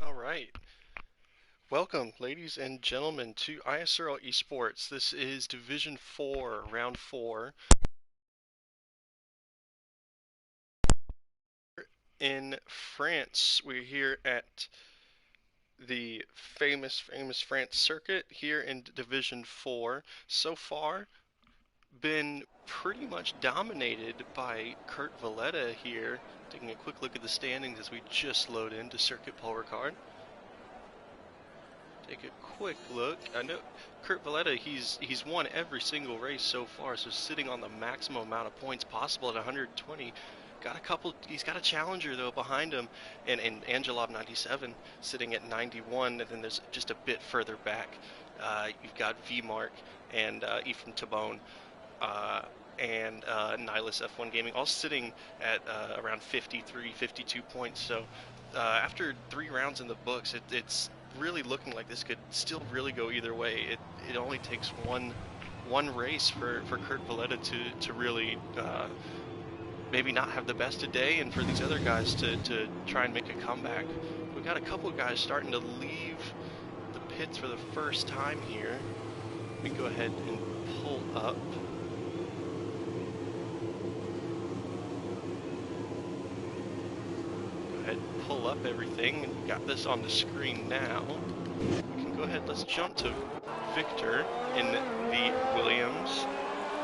All right. Welcome, ladies and gentlemen, to ISRL Esports. This is Division 4, Round 4. In France, we're here at the famous France circuit here in Division 4. So far, been pretty much dominated by Kurt Valletta here. Taking a quick look at the standings as we just load into Circuit Paul Ricard. Take a quick look. I know Kurt Valletta, he's won every single race so far, so sitting on the maximum amount of points possible at 120. He's got a challenger though behind him, and Angelov 97 sitting at 91, and then there's just a bit further back. You've got V-Mark and Ephraim Tabone and Nihilus F1 Gaming all sitting at around 53, 52 points. So after 3 rounds in the books, it's really looking like this could still really go either way. It only takes one race for Kurt Valletta to really maybe not have the best of day, and for these other guys to try and make a comeback. We've got a couple of guys starting to leave the pits for the first time here. Let me go ahead and pull up. Go ahead and pull up everything, and got this on the screen now. We can go ahead, let's jump to Victor in the Williams.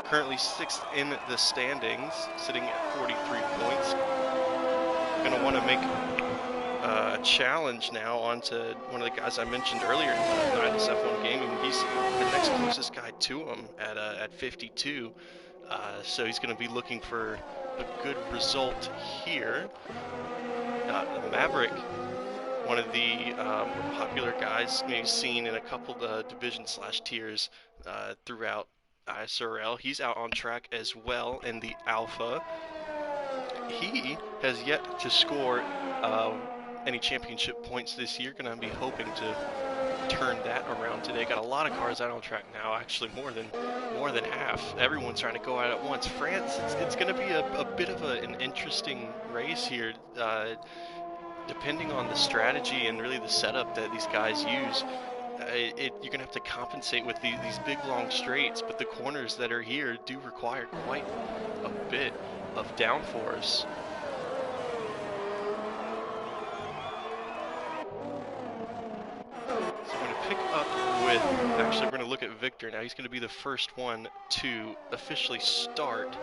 Currently 6th in the standings, sitting at 43 points. Going to want to make a challenge now onto one of the guys I mentioned earlier, Nihilus F1 Gaming. He's the next closest guy to him at 52. So he's going to be looking for a good result here. Maverick, one of the more popular guys, maybe seen in a couple of division/tiers throughout ISRL. He's out on track as well in the Alpha. He has yet to score any championship points this year. Gonna be hoping to turn that around today. Got a lot of cars out on track now, actually more than half. Everyone's trying to go out at once. France, it's gonna be a bit of an interesting race here. Depending on the strategy and really the setup that these guys use, you're going to have to compensate with these big long straights, but the corners that are here do require quite a bit of downforce. So I'm going to pick up with, actually we're going to look at Victor now. He's going to be the first one to officially start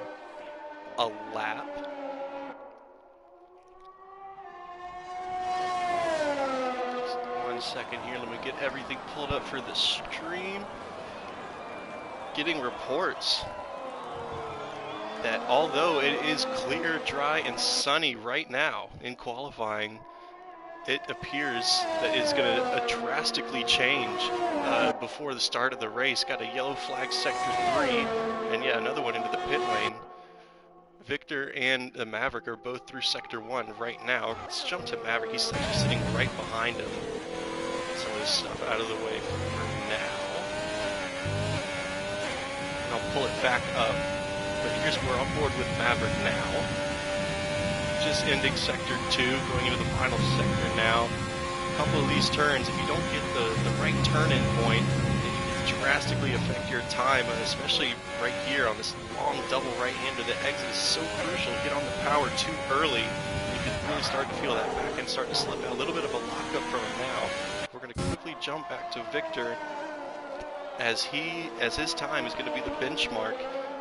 a lap. Second here, let me get everything pulled up for the stream. Getting reports that although it is clear, dry, and sunny right now in qualifying, it appears that it's going to drastically change before the start of the race. Got a yellow flag sector 3, and yeah, another one into the pit lane. Victor and the Maverick are both through sector 1 right now. Let's jump to Maverick. He's sitting right behind him. Some of this stuff out of the way for now. And I'll pull it back up. But here's we're on board with Maverick now. Just ending sector 2, going into the final sector now. A couple of these turns, if you don't get the right turn-in point, it can drastically affect your time, especially right here on this long double right-hander. The exit is so crucial. Get on the power too early, you can really start to feel that back end start to slip out. A little bit of a lockup from him now. We're going to quickly jump back to Victor as his time is going to be the benchmark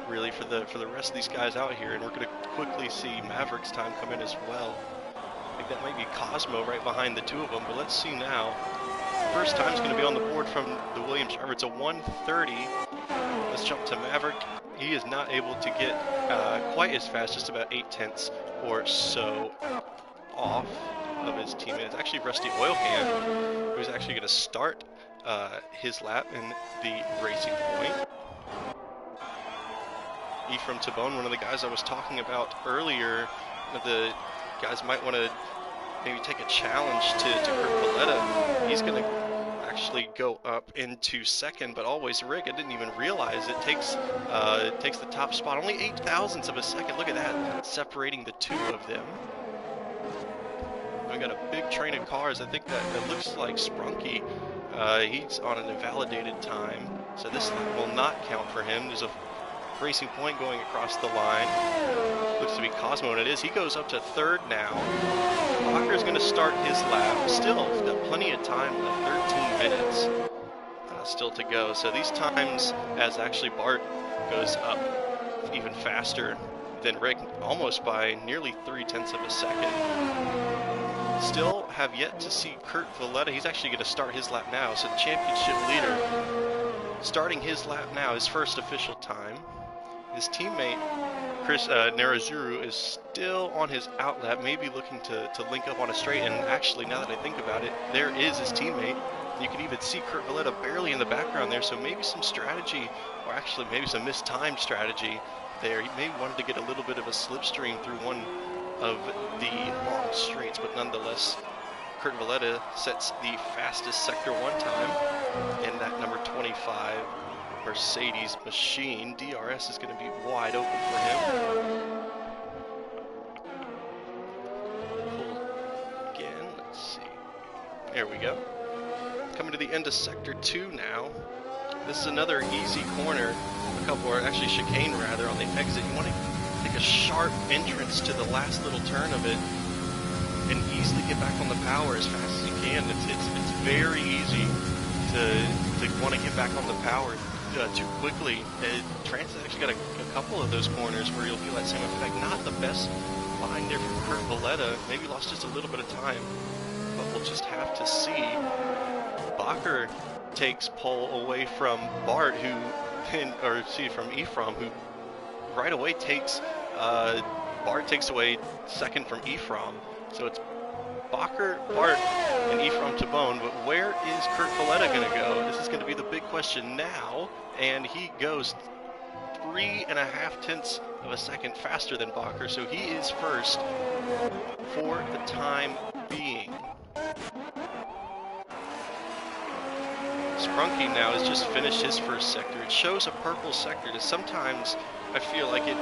really for the rest of these guys out here, and we're going to quickly see Maverick's time come in as well. I think that might be Cosmo right behind the two of them, but let's see now. First time is going to be on the board from the Williams driver. It's a 1:30. Let's jump to Maverick. He is not able to get quite as fast, just about 8/10 or so off of his teammate. It's actually Rusty Oilcan, who's actually going to start his lap in the racing point. Ephraim Tabone, one of the guys I was talking about earlier, the guys might want to maybe take a challenge to Kurt Valletta. He's going to actually go up into second, but always rig. I didn't even realize it takes the top spot. Only 8 thousandths of a second. Look at that, separating the two of them. We got a big train of cars. I think that it looks like Sprunky. He's on an invalidated time, so this will not count for him. There's a racing point going across the line. Looks to be Cosmo, and it is. He goes up to third now. Walker's going to start his lap. Still, got plenty of time left, 13 minutes still to go. So these times, as actually Bart goes up even faster than Rick, almost by nearly 0.3 of a second. Still have yet to see Kurt Valletta. He's actually going to start his lap now. So the championship leader starting his lap now, his first official time. His teammate, Chris Narazuru, is still on his out lap, maybe looking to link up on a straight. And actually, now that I think about it, there is his teammate. You can even see Kurt Valletta barely in the background there, so maybe some strategy, or actually maybe some mistimed strategy there. He may wanted to get a little bit of a slipstream through one of the long straights, but nonetheless, Kurt Valletta sets the fastest Sector 1 time in that number 25 Mercedes machine. DRS is going to be wide open for him. Pull again, let's see. There we go. Coming to the end of Sector 2 now. This is another easy corner, or actually chicane rather, on the exit. You want to take a sharp entrance to the last little turn of it and easily get back on the power as fast as you can. It's very easy to want to get back on the power too quickly. Trans has actually got a couple of those corners where you'll feel that same effect. Not the best line there from Kurt Valletta. Maybe lost just a little bit of time, but we'll just have to see. Bacher takes pole away from Bart, from Ephraim, who right away takes, Bart takes away second from Ephraim. So it's Bacher, Bart, and Ephraim Tabone, but where is Kurt Valletta going to go? This is going to be the big question now, and he goes 3.5 of a second faster than Bacher, so he is first for the time being. Sprunky now has just finished his first sector. It shows a purple sector. Sometimes I feel like it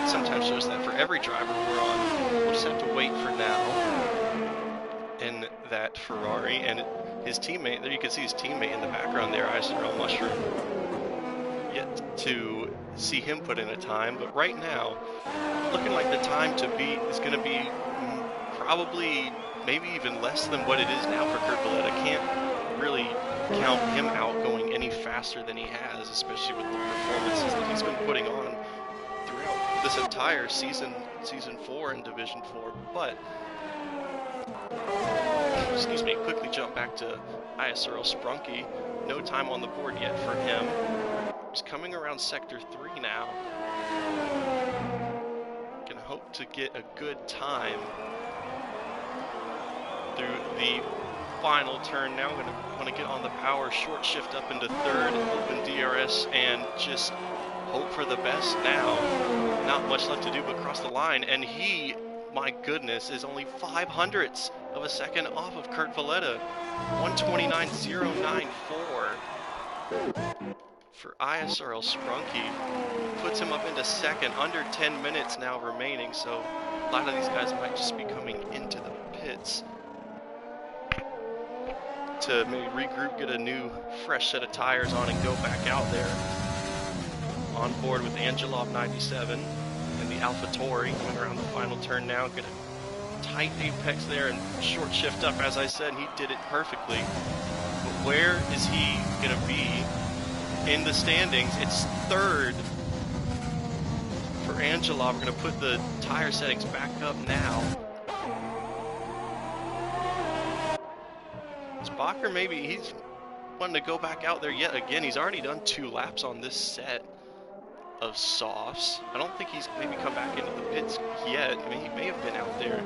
sometimes shows that for every driver we're on. We'll just have to wait for now in that Ferrari. And his teammate, there you can see his teammate in the background there, ISRL Mushroom. Yet to see him put in a time, but right now, looking like the time to beat is going to be probably maybe even less than what it is now for Kurt Valletta. Can't really count him out going any faster than he has, especially with the performances that he's been putting on throughout this entire season 4 in Division 4. But excuse me, quickly jump back to ISRL Sprunky. No time on the board yet for him. He's coming around Sector 3 now. Can hope to get a good time through the final turn. Now going to want to get on the power, short shift up into third, open DRS, and just hope for the best now. Not much left to do but cross the line, and he, my goodness, is only 0.05 of a second off of Kurt Valletta. 129.094 for ISRL Sprunky. Puts him up into second, under 10 minutes now remaining, so a lot of these guys might just be coming into the pits to maybe regroup, get a new fresh set of tires on, and go back out there. On board with Angelov 97 and the AlphaTauri going around the final turn now. Get a tight apex there and short shift up, as I said, and he did it perfectly. But where is he going to be in the standings? It's third for Angelov. We're going to put the tire settings back up now. Bacher, maybe he's wanting to go back out there yet again. He's already done 2 laps on this set of softs. I don't think he's maybe come back into the pits yet. I mean, he may have been out there.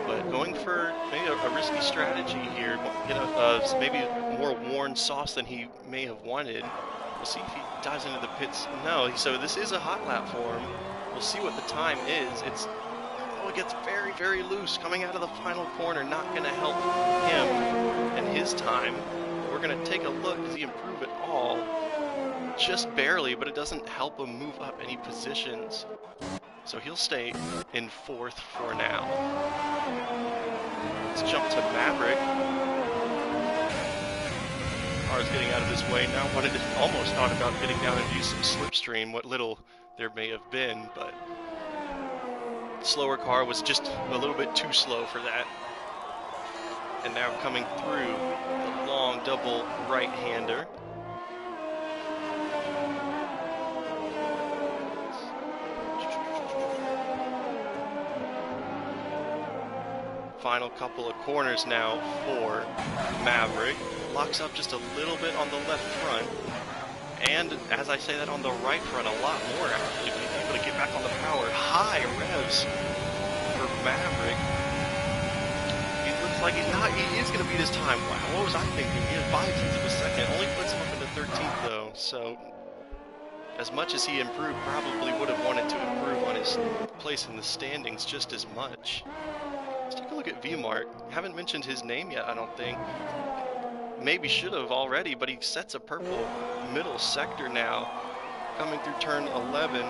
But going for maybe a risky strategy here, get a maybe more worn softs than he may have wanted. We'll see if he dives into the pits. No, so this is a hot lap for him. We'll see what the time is. It gets very, very loose coming out of the final corner. Not going to help him and his time. We're going to take a look. Does he improve at all? Just barely, but it doesn't help him move up any positions. So he'll stay in 4th for now. Let's jump to Maverick. Car's getting out of his way now. Almost thought about getting down and use some slipstream, what little there may have been, but the slower car was just a little bit too slow for that. And now coming through the long double right-hander. Final couple of corners now for Maverick. Locks up just a little bit on the left front. And as I say that, on the right front, a lot more actually, being able to get back on the power. High revs for Maverick. It looks like he is going to beat his time. Wow, what was I thinking? He had 0.5 of a second. Only puts him up into 13th though. So as much as he improved, probably would have wanted to improve on his place in the standings just as much. Let's take a look at V-Mark. Haven't mentioned his name yet, I don't think. Maybe should have already, but he sets a purple middle sector now. Coming through turn 11.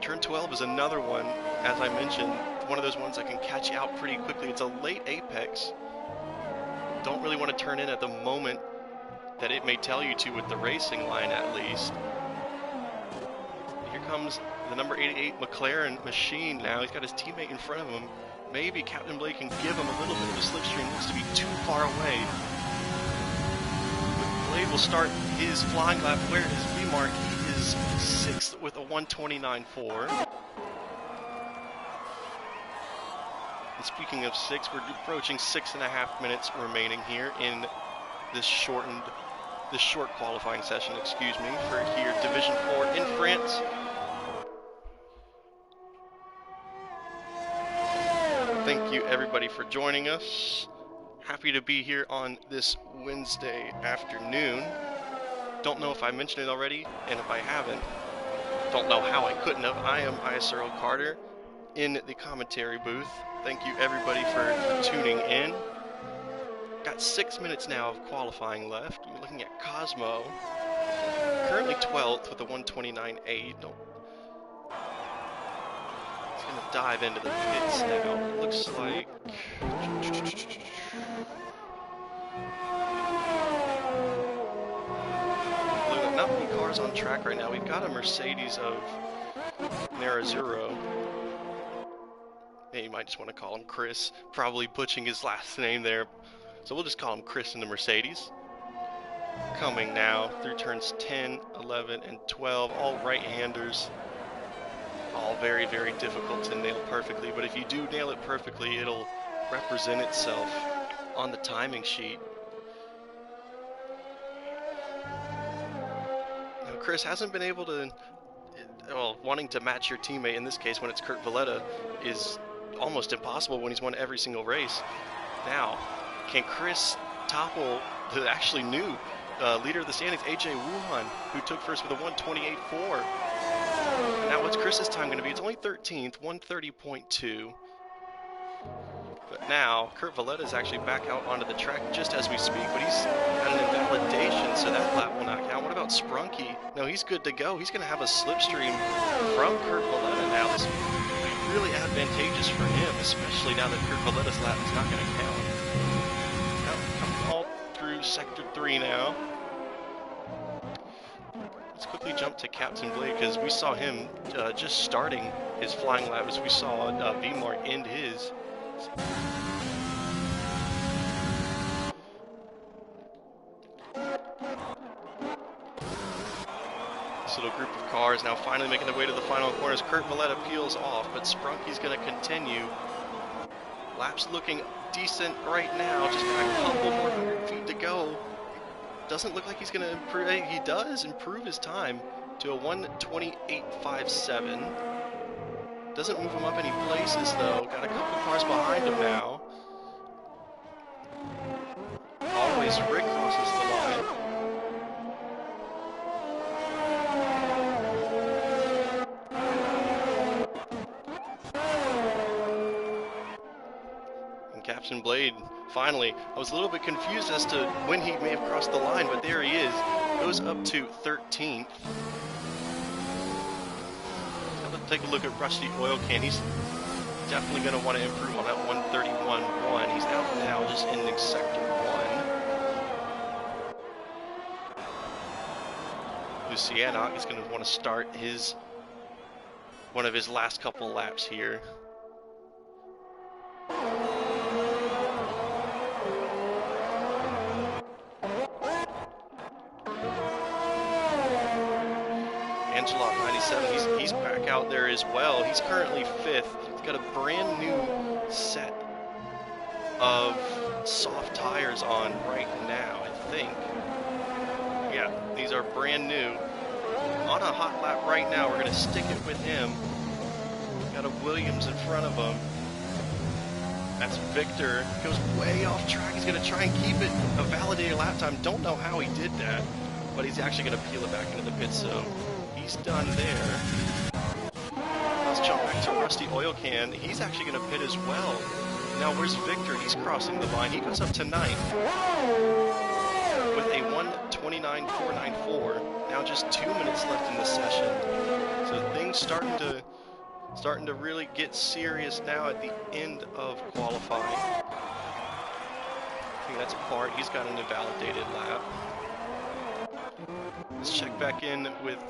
Turn 12 is another one, as I mentioned, one of those ones that can catch you out pretty quickly. It's a late apex. Don't really want to turn in at the moment that it may tell you to with the racing line, at least. Here comes the number 88 McLaren machine now. He's got his teammate in front of him. Maybe Captain Blake can give him a little bit of a slipstream. Looks to be too far away. But Blade will start his flying lap. Where is V-Mark? He is 6th with a 129.4. And speaking of 6, we're approaching 6.5 minutes remaining here in this short qualifying session, excuse me, for here Division 4 in France. Thank you everybody for joining us. Happy to be here on this Wednesday afternoon. Don't know if I mentioned it already, and if I haven't, don't know how I couldn't have. I am ISRL Carter in the commentary booth. Thank you everybody for tuning in. Got 6 minutes now of qualifying left. We're looking at Cosmo, currently 12th with a 129.8. Gonna dive into the pits now. It looks like not many cars on track right now. We've got a Mercedes of Nerazzurro. Yeah, you might just want to call him Chris. Probably butchering his last name there. So we'll just call him Chris in the Mercedes. Coming now through turns 10, 11, and 12. All right-handers. All very, very difficult to nail perfectly, but if you do nail it perfectly, it'll represent itself on the timing sheet. Now, Chris hasn't been able to, well, wanting to match your teammate, in this case when it's Kurt Valletta, is almost impossible when he's won every single race. Now, can Chris topple the actually new leader of the standings, AJ Wuhan, who took first with a 128.4? Now, what's Chris's time going to be? It's only 13th, 130.2. But now, Kurt Valletta is actually back out onto the track just as we speak, but he's got an invalidation, so that lap will not count. What about Sprunky? No, he's good to go. He's going to have a slipstream from Kurt Valletta now. This will be really advantageous for him, especially now that Kurt Valletta's lap is not going to count. Now, coming all through Sector 3 now. Let's quickly jump to Captain Blake, because we saw him just starting his flying lap as we saw V-Mark end his. This little group of cars now finally making their way to the final corners. Kurt Valletta peels off, but Sprunky's going to continue. Lap's looking decent right now, just got a couple more 100 feet to go. Doesn't look like he's going to improve. He does improve his time to a 128.57. Doesn't move him up any places though. Got a couple cars behind him now. Always Rick crosses the line. And Captain Blade, finally, I was a little bit confused as to when he may have crossed the line, but there he is. Goes up to 13th. take a look at Rusty Oil Can. He's definitely going to want to improve on that 131.1. He's out now, just ending sector 1. Luciano is going to want to start one of his last couple laps here. Angelot 97, he's back out there as well. He's currently 5th. He's got a brand new set of soft tires on right now, I think. Yeah, these are brand new. On a hot lap right now, we're going to stick it with him. Got a Williams in front of him. That's Victor. Goes way off track. He's going to try and keep it a validated lap time. Don't know how he did that, but he's actually going to peel it back into the pit zone. He's done there. Let's jump back to Rusty Oil Can. He's actually going to pit as well. Now where's Victor? He's crossing the line. He goes up to 9th with a 1:29.494. Now just 2 minutes left in the session. So things starting to really get serious now at the end of qualifying. I think that's a part. He's got an invalidated lap. Let's check back in with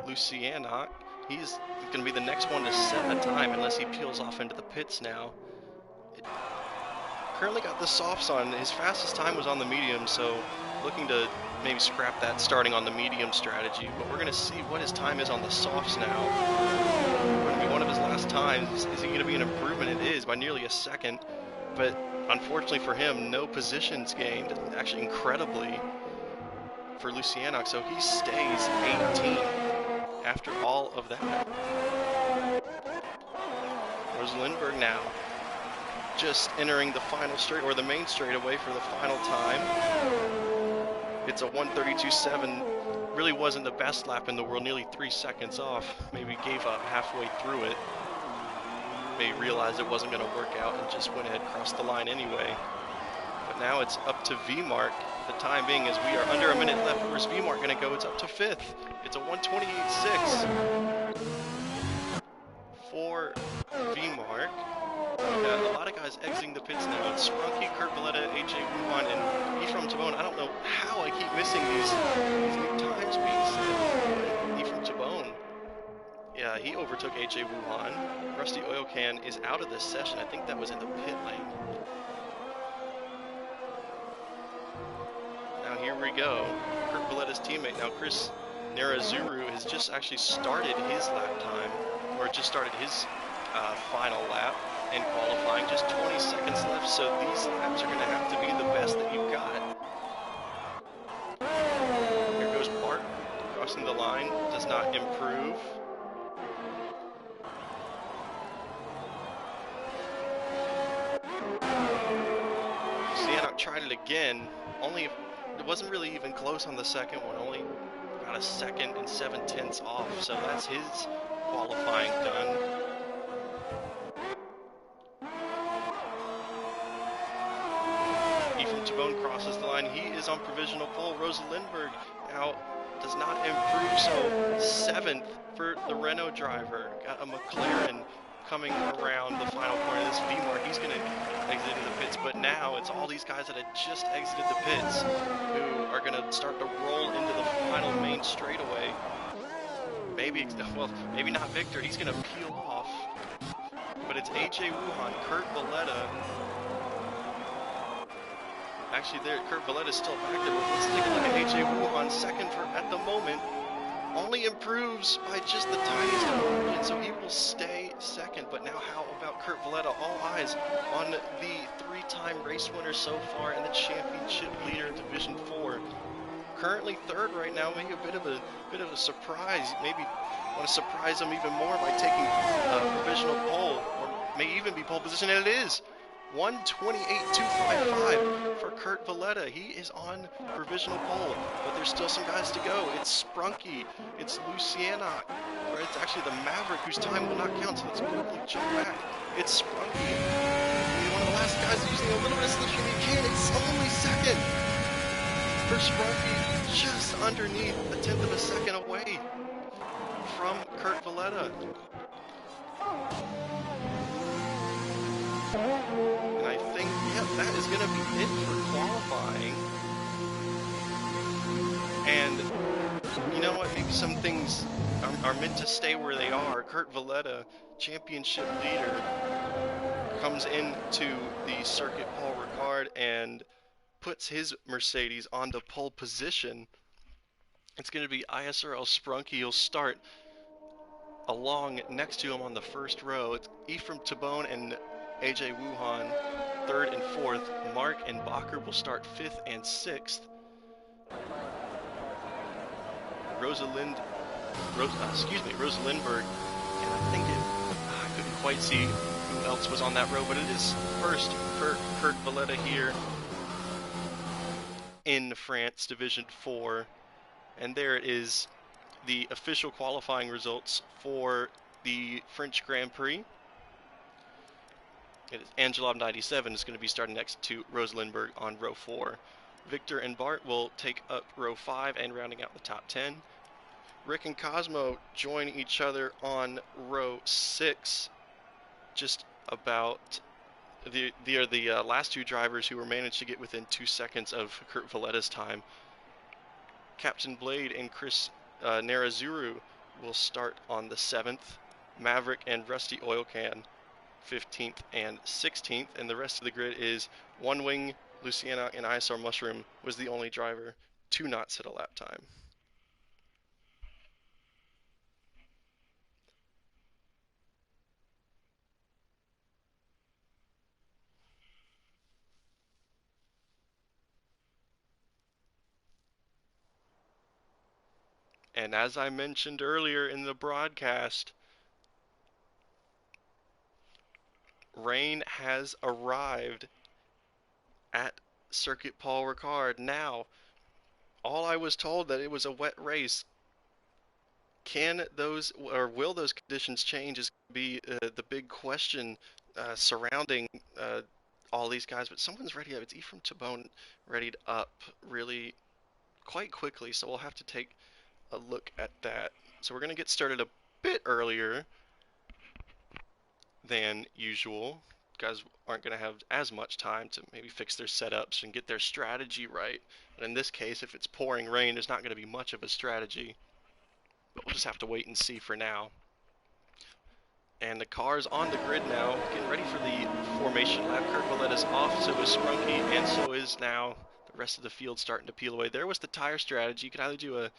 Luciano. He's going to be the next one to set a time unless he peels off into the pits now. Currently got the softs on. His fastest time was on the medium, so looking to maybe scrap that starting on the medium strategy. But we're going to see what his time is on the softs now. Going to be one of his last times. Is he going to be an improvement? It is, by nearly a second. But unfortunately for him, no positions gained. Actually, incredibly for Luciano, so he stays 18 after all of that. Rosenlindberg now just entering the final straight, or the main straightaway for the final time. It's a 1:32.7. Really wasn't the best lap in the world, nearly 3 seconds off. Maybe gave up halfway through it. Maybe realized it wasn't going to work out and just went ahead and crossed the line anyway. But now it's up to V-Mark. The time being is we are under a minute left. Where's V-Mark going to go? It's up to 5th. It's a 1:28.6 for V-Mark. We've got a lot of guys exiting the pits now. It's Sprunky, Kurt Valletta, AJ Wuhan, and Ephraim Tabone. I don't know how I keep missing these new times being said. Ephraim Tabone. Yeah, he overtook AJ Wuhan. Rusty Oil Can is out of this session. I think that was in the pit lane. Now here we go. Kurt Valletta's teammate. Now Chris Narazuru has just actually started his lap time, or just started his final lap in qualifying. Just 20 seconds left, so these laps are going to have to be the best that you've got. Here goes Bart, crossing the line, does not improve. Sienna tried it again, it wasn't really even close on the second one, only about a second and 7/10 off, so that's his qualifying done. Tabone crosses the line. He is on provisional pole. Rosa Lindberg now does not improve, so 7th for the Renault driver. Got a McLaren coming around the final corner of this V-Mark. He's going to exit into the pits, but now it's all these guys that had just exited the pits who are going to start to roll into the final main straightaway. Maybe not Victor. He's going to peel off, but it's AJ Wuhan, Kurt Valletta. Actually, Kurt Valletta's still back there, but let's take a look at AJ Wuhan, second at the moment. Only improves by just the tiniest margin, so he will stay second. But now how about Kurt Valletta? All eyes on the 3-time race winner so far and the championship leader in Division 4. Currently 3rd right now, maybe a bit of a surprise. Maybe want to surprise him even more by taking a provisional pole, or may even be pole position, and it is. 1:28.255 for Kurt Valletta. He is on provisional pole, but there's still some guys to go. It's Sprunky, it's Luciano, or it's actually the Maverick whose time will not count, so let's quickly jump back. It's Sprunky. One of the last guys using a little bit of slipstream. He can. It's only second for Sprunky, just underneath, a 1/10 of a second away from Kurt Valletta. And I think, yep, that is going to be it for qualifying. And you know what? Maybe some things are meant to stay where they are. Kurt Valletta, championship leader, comes into the circuit Paul Ricard and puts his Mercedes onto pole position. It's going to be ISRL Sprunky. He'll start along next to him on the first row. It's Ephraim Tabone and AJ Wuhan, third and fourth. Mark and Bacher will start fifth and sixth. Rosa Lindbergh, and I think I couldn't quite see who else was on that row, but it is first for Kurt Valletta here in France, Division 4. And there it is, the official qualifying results for the French Grand Prix. It is Angelov 97 is going to be starting next to Rosa Lindbergh on row 4. Victor and Bart will take up row 5 and rounding out the top 10. Rick and Cosmo join each other on row 6. Just about the last two drivers who were managed to get within 2 seconds of Kurt Valletta's time. Captain Blade and Chris Narazuru will start on the 7th. Maverick and Rusty Oilcan 15th and 16th, and the rest of the grid is One Wing, Luciana, and ISR Mushroom was the only driver to not set a lap time. And as I mentioned earlier in the broadcast, rain has arrived at Circuit Paul Ricard. Now, all I was told that it was a wet race. Can those, or will those conditions change, is going to be the big question surrounding all these guys. But someone's ready up. It's Ephraim Tabone readied up really quite quickly, so we'll have to take a look at that. So we're going to get started a bit earlier than usual. Guys aren't going to have as much time to maybe fix their setups and get their strategy right. But in this case, if it's pouring rain, there's not going to be much of a strategy. But we'll just have to wait and see for now. And the car's on the grid now, getting ready for the formation lap. Kurt Valletta's off, so is Sprunky, and so is now the rest of the field starting to peel away. There was the tire strategy. You could either do a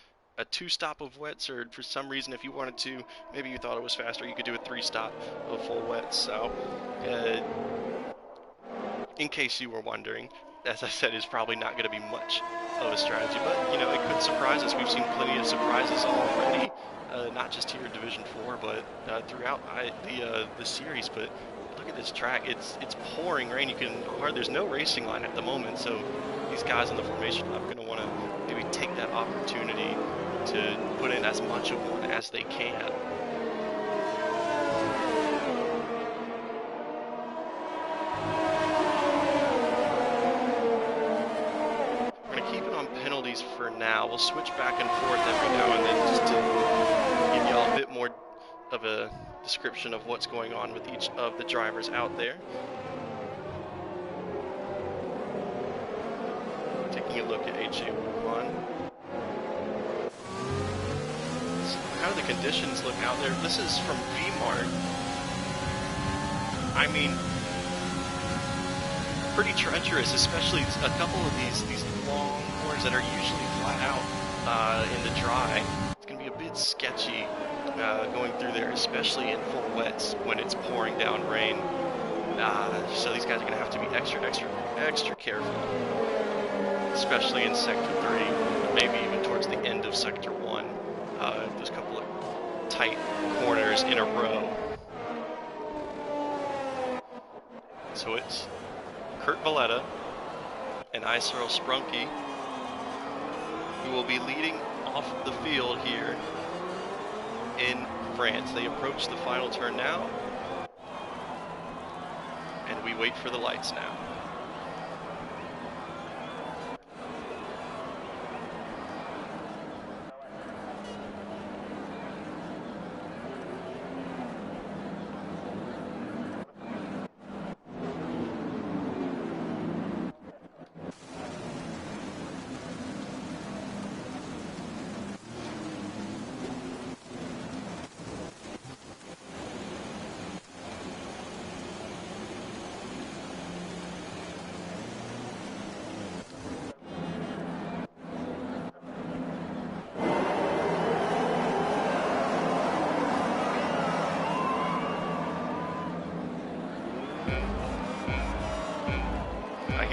2-stop of wets, or for some reason, if you wanted to, maybe you thought it was faster, you could do a 3-stop of full wets. So, in case you were wondering, as I said, is probably not going to be much of a strategy, but you know, it could surprise us. We've seen plenty of surprises already, not just here in Division 4, but throughout the series. But look at this track; it's pouring rain. There's no racing line at the moment, so these guys in the formation lap are going to want to maybe take that opportunity to put in as much of one as they can. For now, we'll switch back and forth every now and then just to give y'all a bit more of a description of what's going on with each of the drivers out there. Taking a look at AJ Wuhan. So how do the conditions look out there? This is from VMart. I mean, pretty treacherous, especially a couple of these long corners that are usually flat out in the dry. It's going to be a bit sketchy going through there, especially in full wets when it's pouring down rain. So these guys are going to have to be extra careful, especially in Sector 3, maybe even towards the end of Sector 1. There's a couple of tight corners in a row. So it's Kurt Valletta and ISRL Sprunky who will be leading off the field here in France. They approach the final turn now, and we wait for the lights now.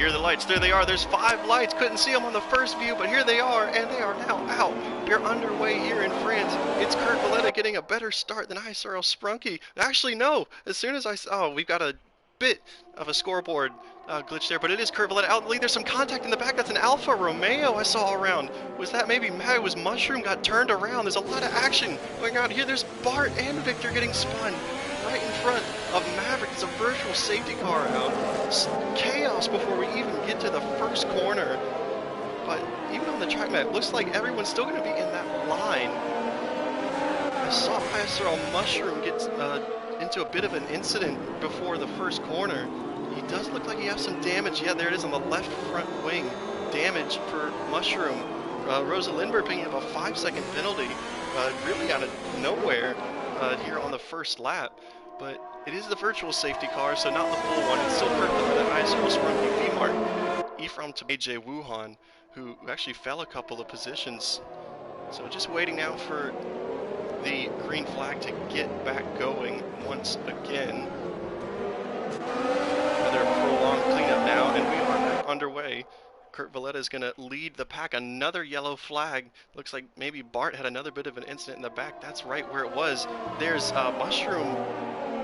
Here are the lights. There they are. There's 5 lights. Couldn't see them on the first view, but here they are, and they are now out. They're underway here in France. It's Kurt Valletta getting a better start than ISRL Sprunky. Actually, no. As soon as I saw, we've got a bit of a scoreboard glitch there, but it is Kurt Valletta out in the lead. There's some contact in the back. That's an Alfa Romeo I saw around. Was that maybe Matt? It was Mushroom got turned around. There's a lot of action going on here. There's Bart and Victor getting spun right in front of Maverick. It's a virtual safety car out. It's chaos before we even get to the first corner. But even on the track map, it looks like everyone's still going to be in that line. I saw ISRL Mushroom get into a bit of an incident before the first corner. He does look like he has some damage. Yeah, there it is on the left front wing. Damage for Mushroom. Rosa Lindbergh picking up a 5-second penalty, really out of nowhere here on the first lap. But it is the virtual safety car, so not the full one. It's still Kurt Valletta, ISRL Sprunky, V-Mark, Ephraim to AJ Wuhan, who actually fell a couple of positions. So just waiting now for the green flag to get back going once again. Another prolonged cleanup now, and we are underway. Kurt Valletta is going to lead the pack. Another yellow flag. Looks like maybe Bart had another bit of an incident in the back. That's right where it was. There's Mushroom.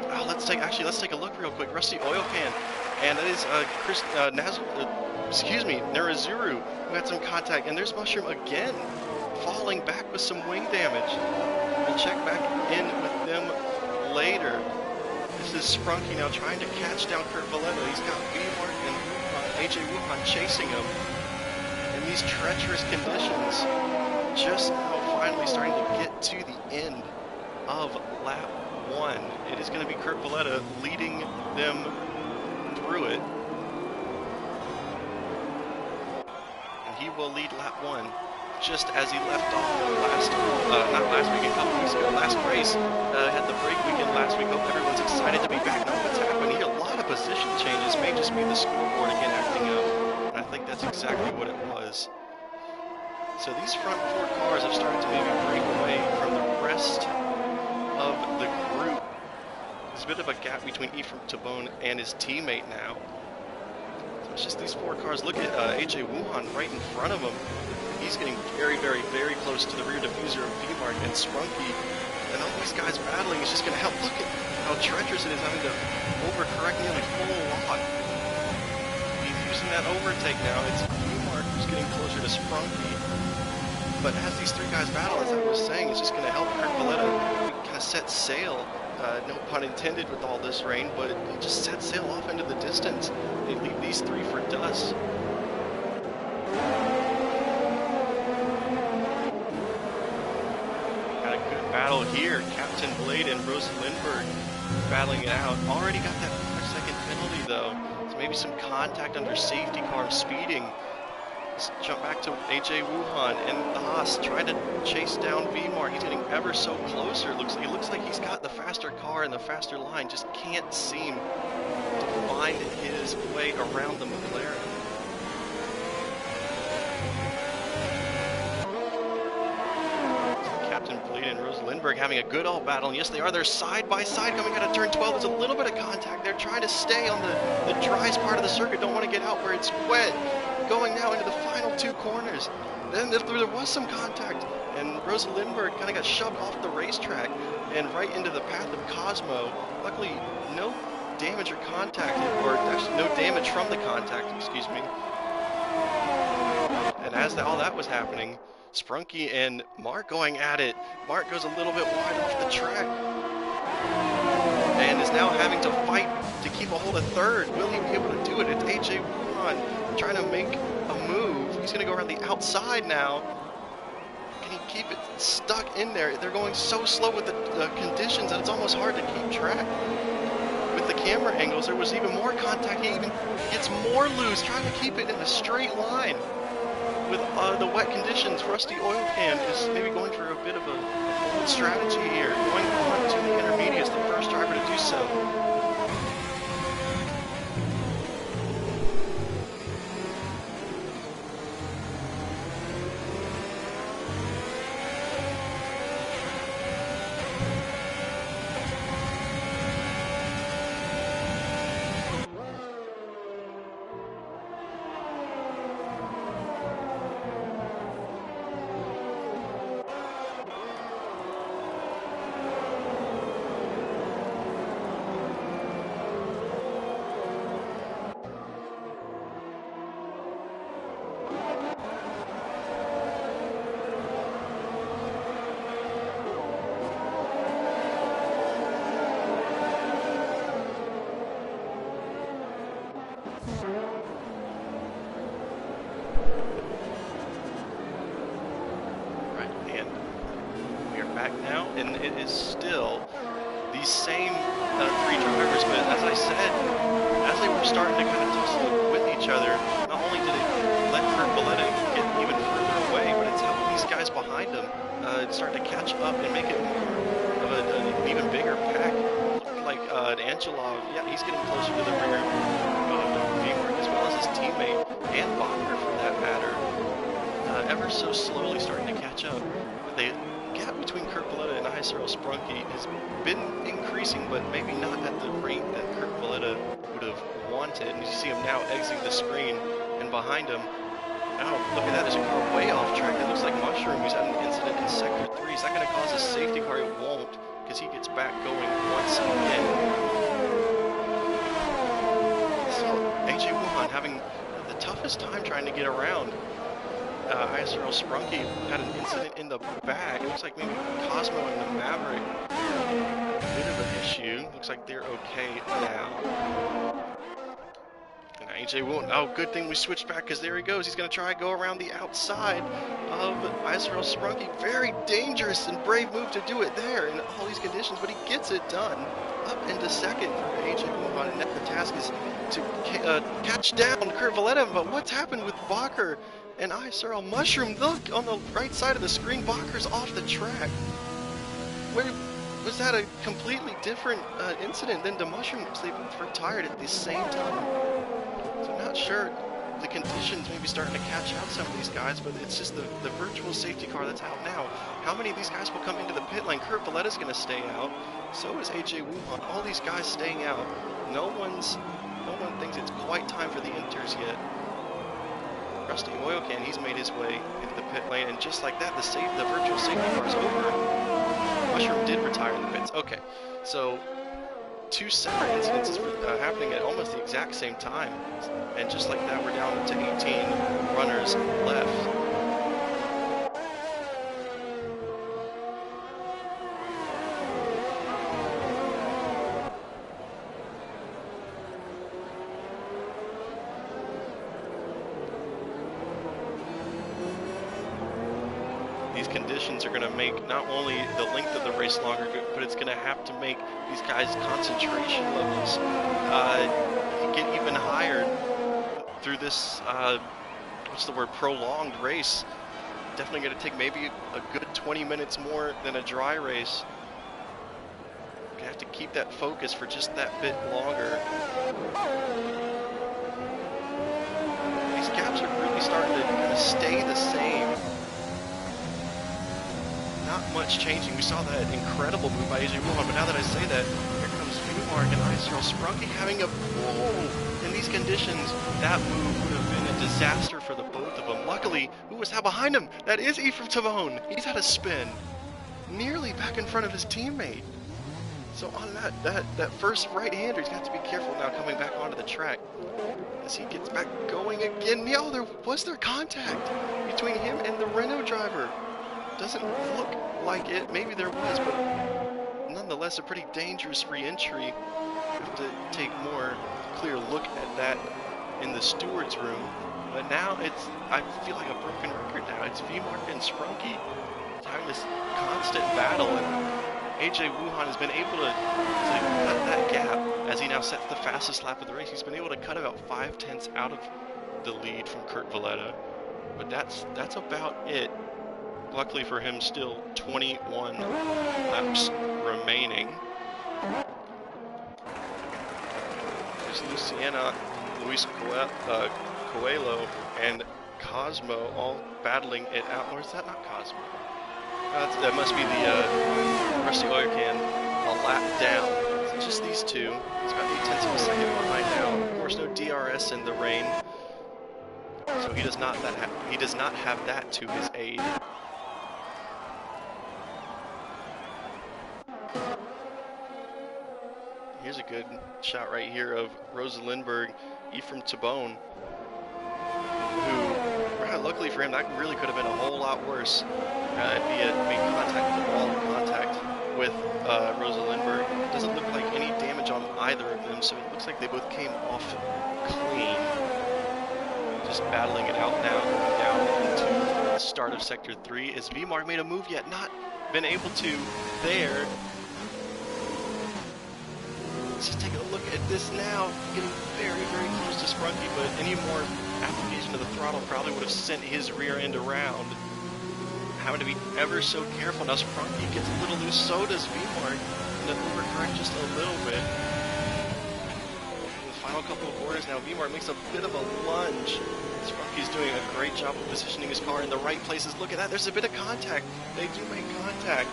Oh, let's take a look real quick. Rusty oil can, and that is Narazuru, who had some contact. And there's Mushroom again, falling back with some wing damage. We'll check back in with them later. This is Sprunky now trying to catch down Kurt Valletta. He's got V-Mark and AJ Wuhan chasing him in these treacherous conditions. Just now finally starting to get to the end of lap 1. It is going to be Kurt Valletta leading them through it. And he will lead lap 1. Just as he left off not last week, a couple weeks ago, last race, had the break weekend last week. Hope everyone's excited to be back. Now what's happening here? A lot of position changes. May just be the scoreboard again acting up. And I think that's exactly what it was. So these front 4 cars have started to maybe break away from the rest of the group. There's a bit of a gap between Ephraim Tabone and his teammate now. So it's just these 4 cars. Look at AJ Wuhan right in front of him. He's getting very, very, very close to the rear diffuser of V-Mark and Sprunky. And all these guys battling is just going to help. Look at how treacherous it is having to overcorrect nearly full lot. He's using that overtake now. It's V-Mark who's getting closer to Sprunky. But as these 3 guys battle, as I was saying, it's just going to help Kurt Valletta kind of set sail. No pun intended with all this rain, but he just set sail off into the distance. They leave these 3 for dust. Battle here, Captain Blade and Rosa Lindbergh battling it out. Already got that 5-second penalty though, so maybe some contact under safety car speeding. Let's jump back to AJ Wuhan and the Haas trying to chase down V-Mark. He's getting ever so closer. It looks like he's got the faster car and the faster line, just can't seem to find his way around the McLaren. And Rosa Lindbergh having a good old battle. And yes, they are. They're side by side coming out of turn 12. There's a little bit of contact. They're trying to stay on the driest part of the circuit. Don't want to get out where it's wet. Going now into the final 2 corners. Then there was some contact, and Rosa Lindbergh kind of got shoved off the racetrack and right into the path of Cosmo. Luckily, no damage or contact, or actually no damage from the contact, excuse me. And as all that was happening, Sprunky and Mark going at it. Mark goes a little bit wide off the track and is now having to fight to keep a hold of 3rd. Will he be able to do it? It's AJ Wuhan trying to make a move. He's going to go around the outside now. Can he keep it stuck in there? They're going so slow with the conditions that it's almost hard to keep track. With the camera angles, there was even more contact. He even gets more loose, trying to keep it in a straight line. With the wet conditions, Rusty Oil Can is maybe going for a bit of a bold strategy here, going on to the intermediates, the first driver to do so. track now, and it is still these same three drivers, but as I said, as they were starting to kind of tussle with each other, not only did it let Kurt Valletta get even further away, but it's helped these guys behind him start to catch up and make it more of an even bigger pack. Looked like Angelov, yeah, he's getting closer to the rear of V-Mark, as well as his teammate, and Bachner for that matter, ever so slowly starting to catch up. The gap between Kurt Valletta and ISRL Sprunky has been increasing, but maybe not at the rate that Kurt Valletta would have wanted. And you see him now exiting the screen, and behind him, oh, look at that, there's a car way off track. That looks like Mushroom, who's had an incident in Sector 3. Is that going to cause a safety car? It won't, because he gets back going once again. So, AJ Wuhan having the toughest time trying to get around. ISRL Sprunky had an incident in the back. It looks like maybe Cosmo and the Maverick, a bit of an issue. Looks like they're okay now. And AJ won't. Oh, good thing we switched back, because there he goes. He's going to try to go around the outside of ISRL Sprunky. Very dangerous and brave move to do it there in all these conditions, but he gets it done. Up into second for AJ Wuhan, and the task is to catch down Kurt Valletta. But what's happened with Bacher and ISRL Mushroom? Look on the right side of the screen, Bacher's off the track. Where was that a completely different incident than the Mushroom? Because they both retired at the same time. So I'm not sure the conditions may be starting to catch out some of these guys, but it's just the virtual safety car that's out now. How many of these guys will come into the pit lane? Kurt Valletta's going to stay out. So is AJ Wuhan. All these guys staying out. No one thinks it's quite time for the inters yet. Rusty Oil Can, he's made his way into the pit lane, and just like that, the virtual safety car is over. Mushroom did retire in the pits. Okay, so two separate incidents happening at almost the exact same time, and just like that, we're down to 18 runners left. These conditions are going to make not only the length of the race longer, but it's going to have to make these guys' concentration levels get even higher through this, prolonged race. Definitely going to take maybe a good 20 minutes more than a dry race. Going to have to keep that focus for just that bit longer. These gaps are really starting to kind of stay the same. Not much changing. We saw that incredible move by AJ Wuhan, but now that I say that, here comes V-Mark and ISRL Sprunky having a whoa! In these conditions, that move would have been a disaster for the both of them. Luckily, who was now behind him? That is Ephraim Tavone. He's had a spin, nearly back in front of his teammate. So on that first right-hander, he's got to be careful now coming back onto the track as he gets back going again. No, was there contact between him and the Renault driver? Doesn't look like it. Maybe there was, but nonetheless a pretty dangerous re-entry. Have to take more clear look at that in the steward's room. But now I feel like a broken record now. It's V-Mark and Sprunky having this constant battle, and AJ Wuhan has been able to cut that gap as he now sets the fastest lap of the race. He's been able to cut about 5/10 out of the lead from Kurt Valletta, but that's about it. Luckily for him, still 21 laps remaining. There's Luciana, Luis Coelho, and Cosmo all battling it out. Or is that not Cosmo? That must be the Rusty Oil Can a lap down. So just these two. He's about 8/10 of a second behind now. Of course, no DRS in the rain, so he does not have that to his aid. Here's a good shot right here of Rosa Lindbergh, Ephraim Tabone, who, luckily for him, that really could have been a whole lot worse if he had made contact with Rosa Lindbergh. Doesn't look like any damage on either of them, so it looks like they both came off clean. Just battling it out now, down into the start of Sector 3. Is V-Mark made a move yet? Not been able to there. Let's just take a look at this now. Getting very, very close to Sprunky, but any more application of the throttle probably would have sent his rear end around. Having to be ever so careful. Now Sprunky gets a little loose, so does V-Mark. And then overcorrect just a little bit. In the final couple of corners now, V-Mark makes a bit of a lunge. Sprunky's doing a great job of positioning his car in the right places. Look at that, there's a bit of contact. They do make contact.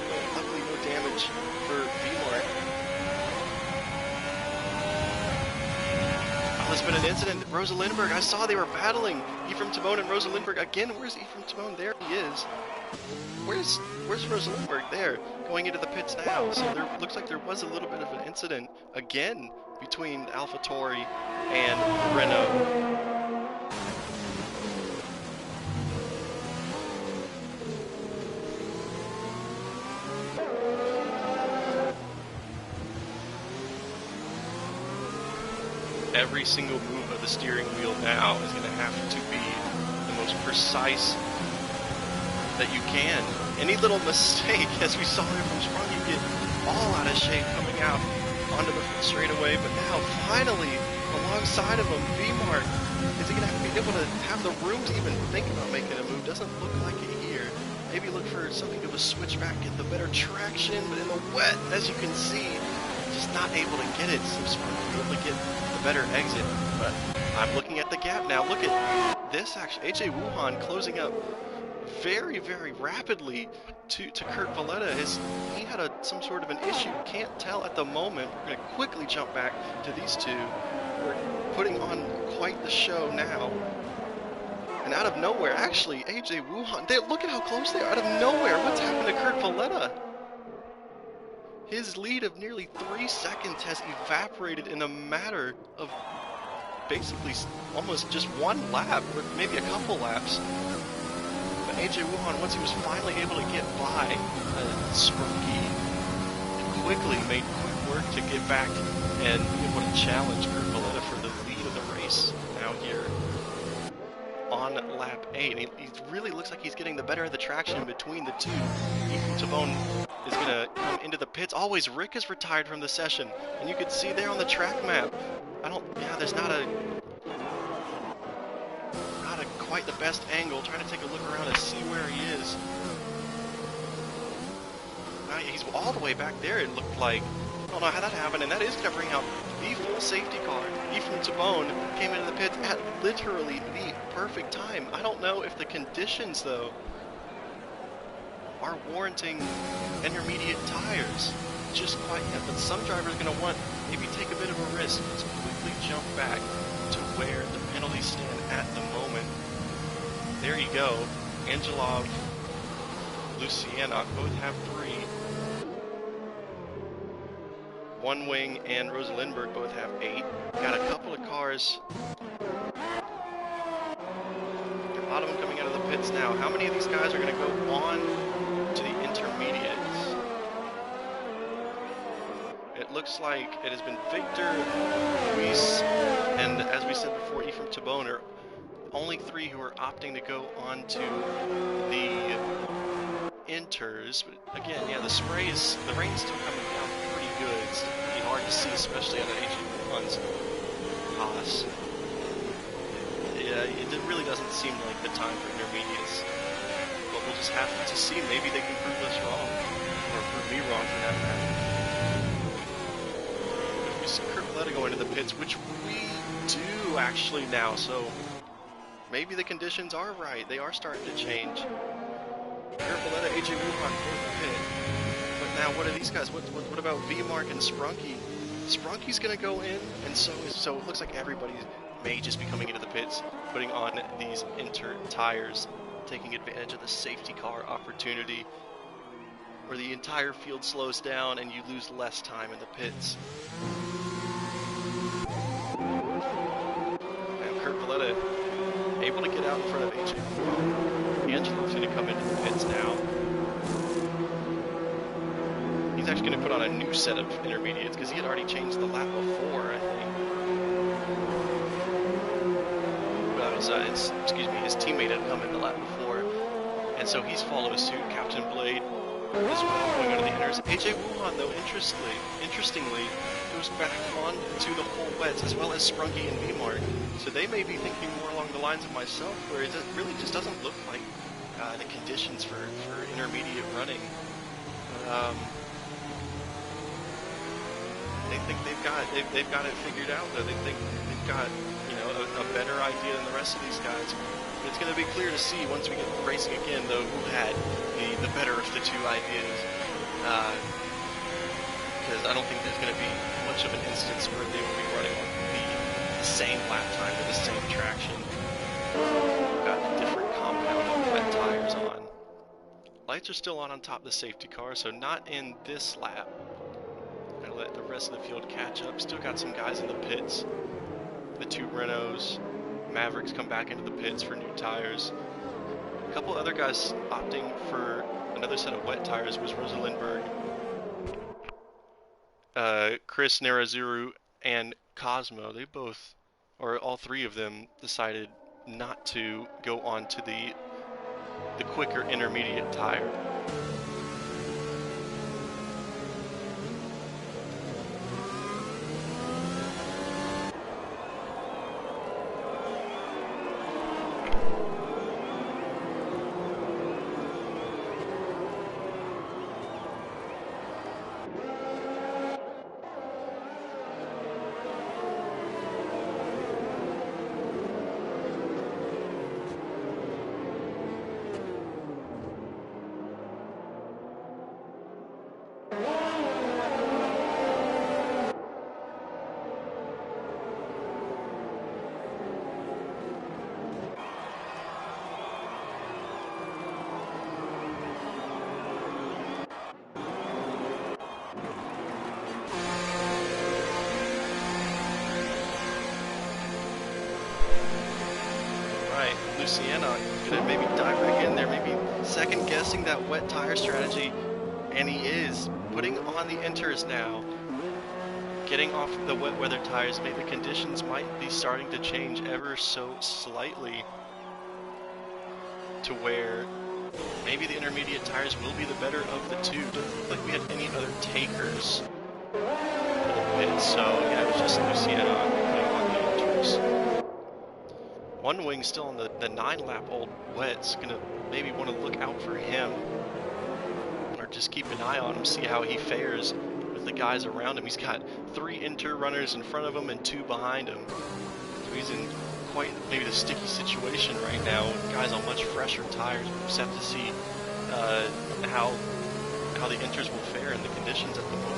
But luckily no damage for V-Mark. There's been an incident. Rosa Lindbergh, I saw they were battling. Ephraim Timone and Rosa Lindbergh. Again, where's Ephraim Timone? There he is. Where's Rosa Lindbergh? There, going into the pits now. So there looks like there was a little bit of an incident again between AlphaTauri and Renault. Every single move of the steering wheel now is going to have to be the most precise that you can. Any little mistake, as we saw there from Sprunky, get all out of shape coming out onto the straightaway. But now, finally, alongside of him, V-Mark, is he going to be able to have the room to even think about making a move? Doesn't look like it here. Maybe look for something of a switchback, get the better traction, but in the wet, as you can see, just not able to get it. So Sprunky able to get better exit, but I'm looking at the gap now. Look at this actually. AJ Wuhan closing up very, very rapidly to Kurt Valletta. He had some sort of an issue. Can't tell at the moment. We're going to quickly jump back to these two. We're putting on quite the show now. And out of nowhere, actually, AJ Wuhan, look at how close they are. Out of nowhere, what's happened to Kurt Valletta? His lead of nearly 3 seconds has evaporated in a matter of basically almost just one lap, or maybe a couple laps. But AJ Wuhan, once he was finally able to get by Sprunky, quickly made quick work to get back and be able to challenge Kurt Valletta for the lead of the race now here on lap 8. He really looks like he's getting the better of the traction between the two. Ephraim Timone is going to come into the pits. Always, Rick is retired from the session, and you can see there on the track map. There's not a quite the best angle. Trying to take a look around and see where he is. He's all the way back there, it looked like. I don't know how that happened, and that is going to bring out the full safety car. Ephraim Timone came into the pits at literally the perfect time. I don't know if the conditions, though, are warranting intermediate tires just quite yet, but some drivers are going to want maybe take a bit of a risk. Let's quickly jump back to where the penalties stand at the moment. There you go. Angelov, Lucianoc both have 3. One Wing and Rosa Lindbergh both have 8. Got a couple of cars. A lot of them coming out of the pits now. How many of these guys are going to go on to the intermediates? It looks like it has been Victor, Luis, and as we said before, Ephraim Timone are only 3 who are opting to go on to the inters. But again, yeah, the rain's still coming down pretty good. It's pretty hard to see, especially on the AG1's Haas. Yeah, it really doesn't seem like the time for intermediates. But we'll just have to see. Maybe they can prove us wrong, or prove me wrong for that matter. If we see Kurt Valletta go into the pits, which we do actually now, so maybe the conditions are right. They are starting to change. Kurt Valletta, AJ Wuhan, fourth pit. But now, what are these guys? What about V-Mark and Sprunky? Sprunky's gonna go in, and so it looks like everybody may just be coming into the pits, putting on these inter tires, taking advantage of the safety car opportunity, where the entire field slows down and you lose less time in the pits. And Kurt Valletta able to get out in front of AJ. Angelo's going to come into the pits now. He's actually going to put on a new set of intermediates because he had already changed the lap before, I think. Well, excuse me, his teammate had come in the lap before, and so he's followed suit. Captain Blade as well going out of the inners. AJ Wuhan, though, interestingly, goes back on to the full wets, as well as Sprunky and V-Mark. So they may be thinking more along the lines of myself, where it really just doesn't look like the conditions for intermediate running. They think they've got it figured out, though. They think they've got, you know, a better idea than the rest of these guys. But it's going to be clear to see once we get racing again, though, who had the better of the two ideas. Because I don't think there's going to be much of an instance where they will be running on the same lap time or the same traction. We've got a different compound of wet tires on. Lights are still on top of the safety car, so not in this lap. Gotta let the rest of the field catch up. Still got some guys in the pits. The two Renaults. Mavericks come back into the pits for new tires. A couple other guys opting for another set of wet tires was Rosa Lindbergh, Chris Narazuru, and Cosmo. They both, or all three of them, decided not to go on to the quicker intermediate tire. Luciana gonna maybe dive back in there, maybe second guessing that wet tire strategy, and he is putting on the inters now, getting off the wet weather tires. Maybe the conditions might be starting to change ever so slightly to where maybe the intermediate tires will be the better of the two. Doesn't look like we had any other takers for the pit, so yeah, it was just Luciana putting on the inters. One Wing still on the 9-lap-old wet's gonna maybe want to look out for him, or just keep an eye on him, see how he fares with the guys around him. He's got 3 inter runners in front of him and 2 behind him, so he's in quite maybe the sticky situation right now with guys on much fresher tires. We'll just have to see how the inters will fare in the conditions at the moment.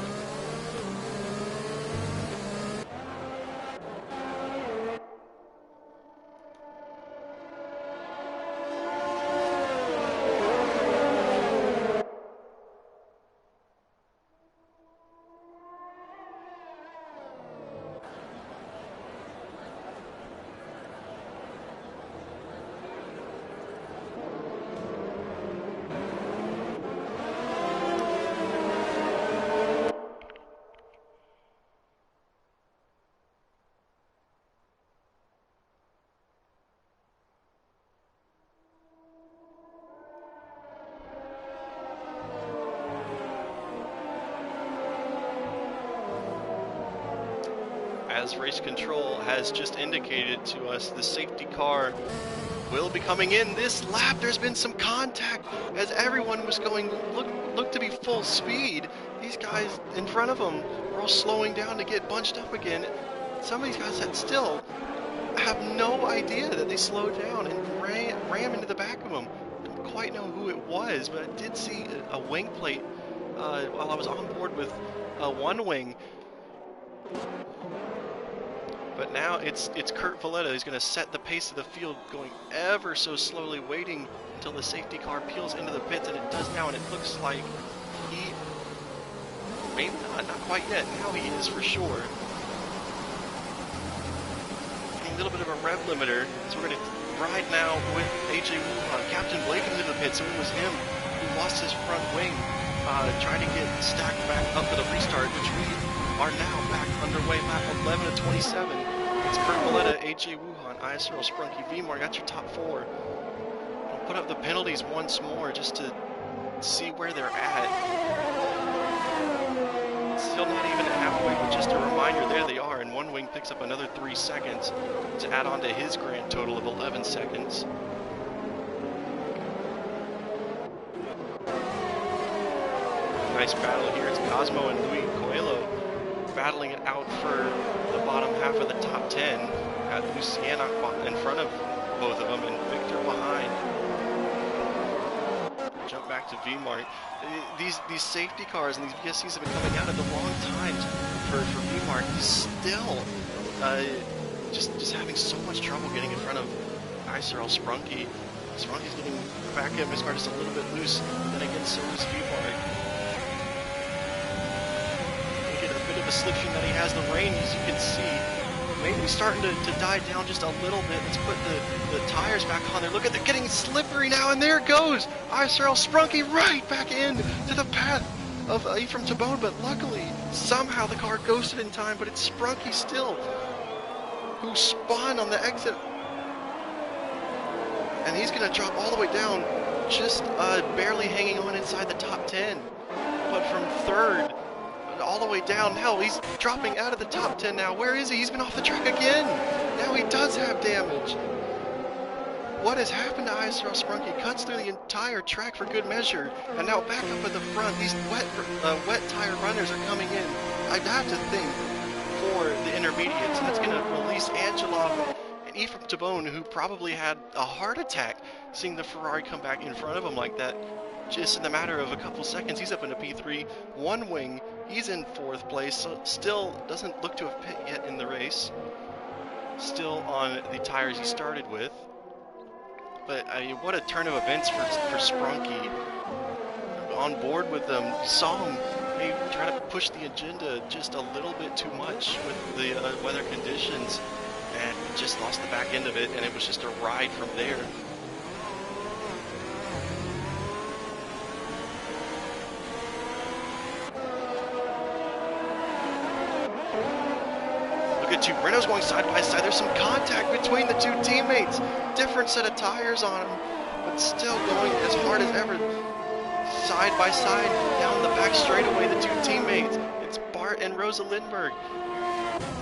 As race control has just indicated to us, the safety car will be coming in this lap. There's been some contact as everyone was going, look to be full speed. These guys in front of them were all slowing down to get bunched up again. Some of these guys that still have no idea that they slowed down and ran into the back of them. Don't quite know who it was, but I did see a wing plate while I was on board with One Wing. But now it's Kurt Valletta who's going to set the pace of the field, going ever so slowly, waiting until the safety car peels into the pits, and it does now, and it looks like he, maybe not quite yet, now he is for sure. A little bit of a rev limiter, so we're going to ride now with AJ Wuhan. Captain Blake into the pits, so it was him who lost his front wing, trying to get stacked back up for the restart, which we are now back underway, lap 11 of 27. It's Kurt Valletta, AJ Wuhan, ISRL Sprunky, V-Mark. Got your top 4. I'll put up the penalties once more just to see where they're at. Still not even halfway, but just a reminder, there they are, and One Wing picks up another 3 seconds to add on to his grand total of 11 seconds. Nice battle here. It's Cosmo and Luis Coelho battling it out for the bottom half of the top 10. Got Luciana in front of both of them and Victor behind. Jump back to V-Mark. These safety cars and these VSCs have been coming out at the wrong times for V-Mark. He's still just having so much trouble getting in front of ISRL Sprunky. Sprunky's getting back at Miss just a little bit loose, but then again so is V-Mark. Look at a bit of a slipstream that he has. The rain, as you can see, maybe starting to die down just a little bit. Let's put the tires back on there. Look at, they're getting slippery now, and there goes ISRL Sprunky right back in to the path of Ephraim Tabone, but luckily, somehow the car ghosted in time, but it's Sprunky still who spun on the exit. And he's going to drop all the way down, just barely hanging on inside the top 10. But from third all the way down, now he's dropping out of the top 10 now. Where is he? He's been off the track again. Now he does have damage. What has happened to ISRL Sprunky? Cuts through the entire track for good measure, and now back up at the front. These wet tire runners are coming in. I'd have to think for the intermediates, and that's going to release Angelov and Ephraim Tabone, who probably had a heart attack seeing the Ferrari come back in front of him like that. Just in the matter of a couple seconds, he's up into P3. One Wing, he's in 4th place, so still doesn't look to have pit yet in the race. Still on the tires he started with. But what a turn of events for Sprunky. On board with them, you saw him maybe try to push the agenda just a little bit too much with the weather conditions, and just lost the back end of it, and it was just a ride from there. Two Renaults going side by side. There's some contact between the two teammates. Different set of tires on them, but still going as hard as ever. Side by side, down the back straightaway, the two teammates. It's Bart and Rosa Lindberg.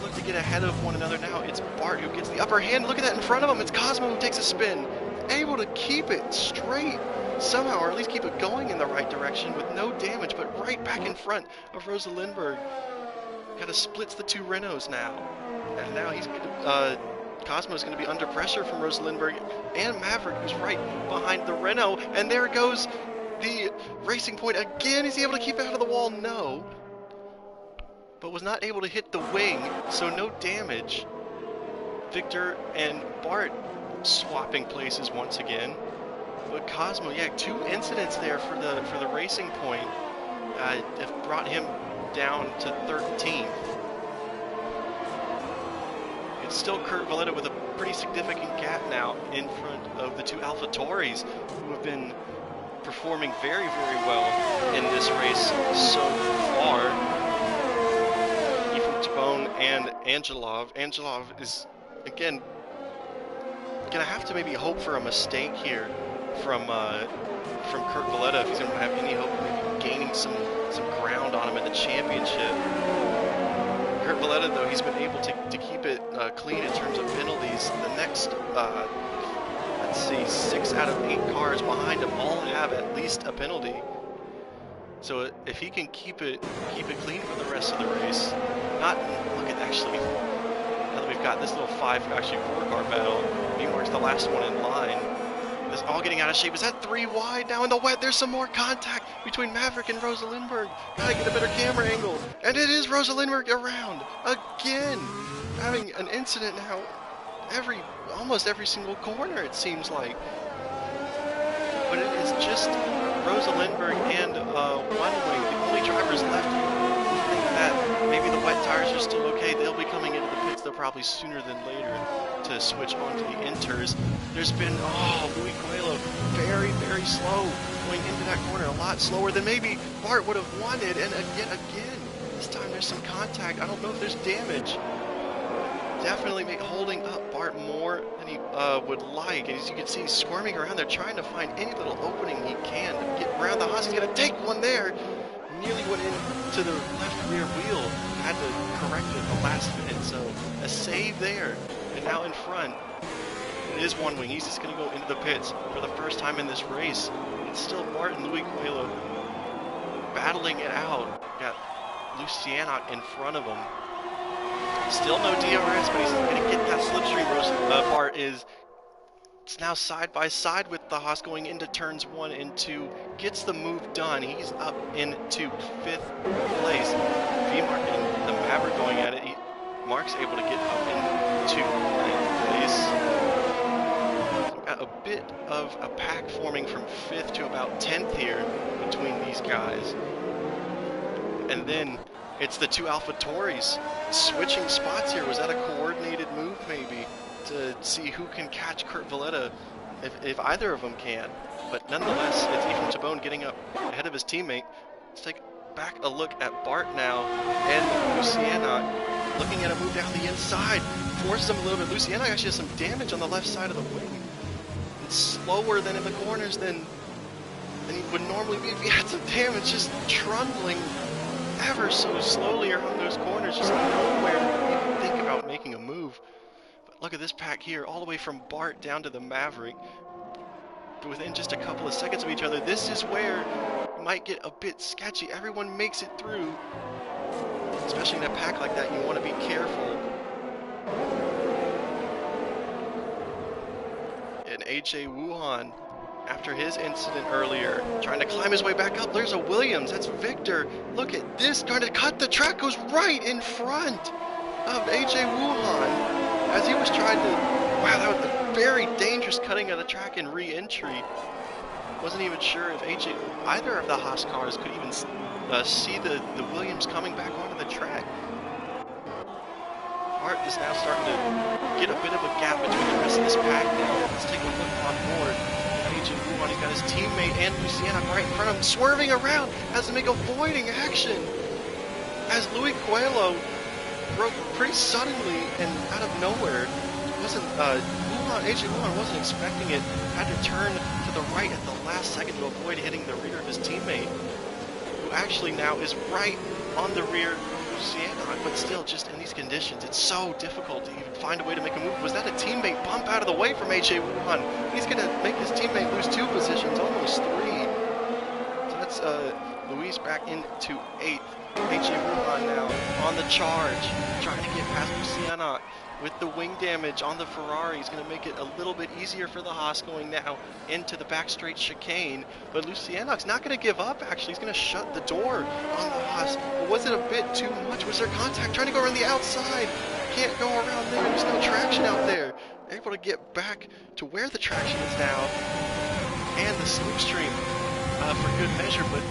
Look to get ahead of one another now. It's Bart who gets the upper hand. Look at that in front of him. It's Cosmo who takes a spin. Able to keep it straight somehow, or at least keep it going in the right direction with no damage, but right back in front of Rosa Lindberg. Kind of splits the two Renaults now. And now he's Cosmo's going to be under pressure from Rosa Lindberg and Maverick, who's right behind the Renault. And there goes the Racing Point again. Is he able to keep it out of the wall? No. But was not able to hit the wing, so no damage. Victor and Bart swapping places once again. But Cosmo, yeah, 2 incidents there for the Racing Point have brought him down to 13th. It's still Kurt Valletta with a pretty significant gap now in front of the 2 AlphaTauris, who have been performing very, very well in this race so far. Ephraim Tabone and Angelov. Angelov is, again, gonna have to maybe hope for a mistake here from Kurt Valletta if he's gonna have any hope of maybe gaining some ground on him in the championship. Kurt Valletta, though, he's been able to keep it clean in terms of penalties. The next, let's see, 6 out of 8 cars behind him all have at least a penalty. So if he can keep it clean for the rest of the race, look at actually, now that we've got this little 4 car battle, V-Mark's the last one in line. It's all getting out of shape. Is that 3 wide now in the wet? There's some more contact between Maverick and Rosa Lindberg. Gotta get a better camera angle. And it is Rosa Lindberg around again, having an incident now almost every single corner, it seems like. But it is just Rosa Lindberg and One Wing, the only drivers left who think that maybe the wet tires are still okay. They'll be coming into the pits, though, probably sooner than later to switch onto the inters. There's been, Luis Coelho, very, very slow going into that corner, a lot slower than maybe Bart would have wanted, and yet again, this time there's some contact. I don't know if there's damage. definitely holding up Bart more than he would like. And as you can see, he's squirming around there, trying to find any little opening he can to get around the Haas. He's going to take one there. Nearly went into the left rear wheel. Had to correct it at the last minute. So a save there. And now in front. It is one wing. He's just going to go into the pits for the first time in this race. It's still Bart and Louis Coelho battling it out. Got Lucianoc in front of him. Still no DRS, but he's going to get that slipstream. Bart is now side by side with the Haas going into turns 1 and 2. Gets the move done. He's up into 5th place. V-Mark and the Maverick going at it. Mark's able to get up into 9th place. A bit of a pack forming from 5th to about 10th here between these guys. And then it's the two AlphaTauris switching spots here. Was that a coordinated move maybe to see who can catch Kurt Valletta if either of them can? But nonetheless, it's Ephraim Tabone getting up ahead of his teammate. Let's take back a look at Bart now and Lucianoc looking at a move down the inside. Forces him a little bit. Lucianoc actually has some damage on the left side of the wing. Slower than in the corners than he would normally be if he had some damage, just trundling ever so slowly around those corners, just nowhere to even think about making a move. But look at this pack here, all the way from Bart down to the Maverick, within just a couple of seconds of each other. This is where it might get a bit sketchy. Everyone makes it through, especially in a pack like that. You want to be careful. And AJ Wuhan, after his incident earlier, trying to climb his way back up. There's a Williams. That's Victor. Look at this. Trying to cut the track. Goes right in front of AJ Wuhan as he was trying to... Wow, that was a very dangerous cutting of the track and re-entry. Wasn't even sure if either of the Haas cars could even see the Williams coming back onto the track. Bart is now starting to get a bit of a gap between the rest of this pack now. Let's take a look on board. AJ Wuhan, he's got his teammate and Lucianoc right in front of him, swerving around, has to make avoiding action. As Louis Coelho broke pretty suddenly and out of nowhere. AJ Wuhan wasn't expecting it, had to turn to the right at the last second to avoid hitting the rear of his teammate, who actually now is right on the rear Lucianoc, but still, just in these conditions, it's so difficult to even find a way to make a move. Was that a teammate bump out of the way from AJ Wuhan? He's going to make his teammate lose 2 positions, almost 3. So that's Luis back into 8th. AJ Wuhan now on the charge, trying to get past Lucianoc. With the wing damage on the Ferrari, he's going to make it a little bit easier for the Haas going now into the back straight chicane. But Lucianoc's not going to give up, actually. He's going to shut the door on the Haas. But was it a bit too much? Was there contact? Trying to go around the outside. Can't go around there. There's no traction out there. Able to get back to where the traction is now. And the slipstream for good measure. But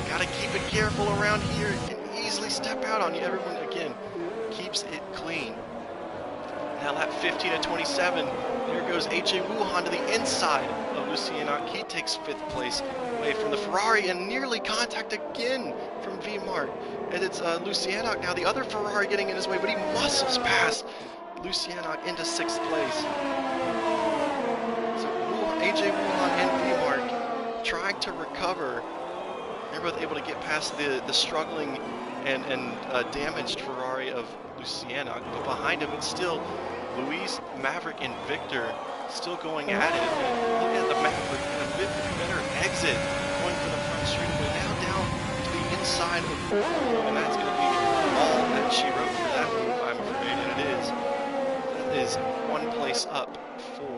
got to keep it careful around here. It can easily step out on you. Everyone, again, keeps it clean. Now lap 15 at 27, there goes AJ Wuhan to the inside of Lucianoc. He takes 5th place away from the Ferrari and nearly contact again from V-Mark. And it's Lucianoc now, the other Ferrari getting in his way, but he muscles past Lucianoc into 6th place. So AJ Wuhan and V-Mark trying to recover. They're both able to get past the struggling and damaged Ferrari of Lucianoc, but behind him it's still Luis, Maverick, and Victor still going at it. And look at the Maverick, a bit better exit, going for the front straightaway, now down to the inside of the pool, and that's going to be all that she wrote for that move, I'm afraid, and it is. That is 1 place up for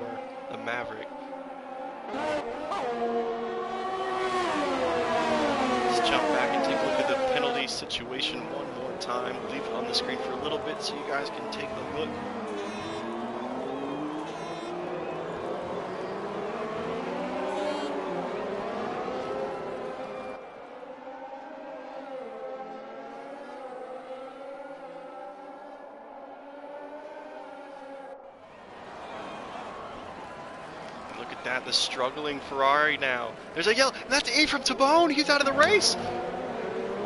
the Maverick. Let's jump back and take a look at the penalty situation one more time. Leave it on the screen for a little bit so you guys can take a look. Look at that, the struggling Ferrari now. There's a yell. That's Ephraim Tabone. He's out of the race.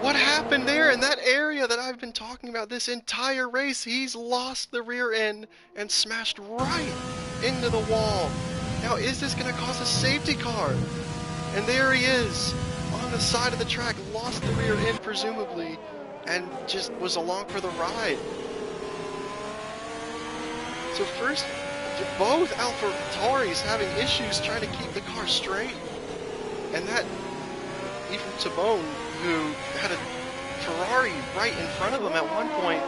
What happened there in that area that I've been talking about this entire race? He's lost the rear end and smashed right into the wall. Now, is this going to cause a safety car? And there he is on the side of the track, lost the rear end presumably, and just was along for the ride. So first, both AlphaTauris having issues trying to keep the car straight. And that, even Tabone, who had a Ferrari right in front of him at one point,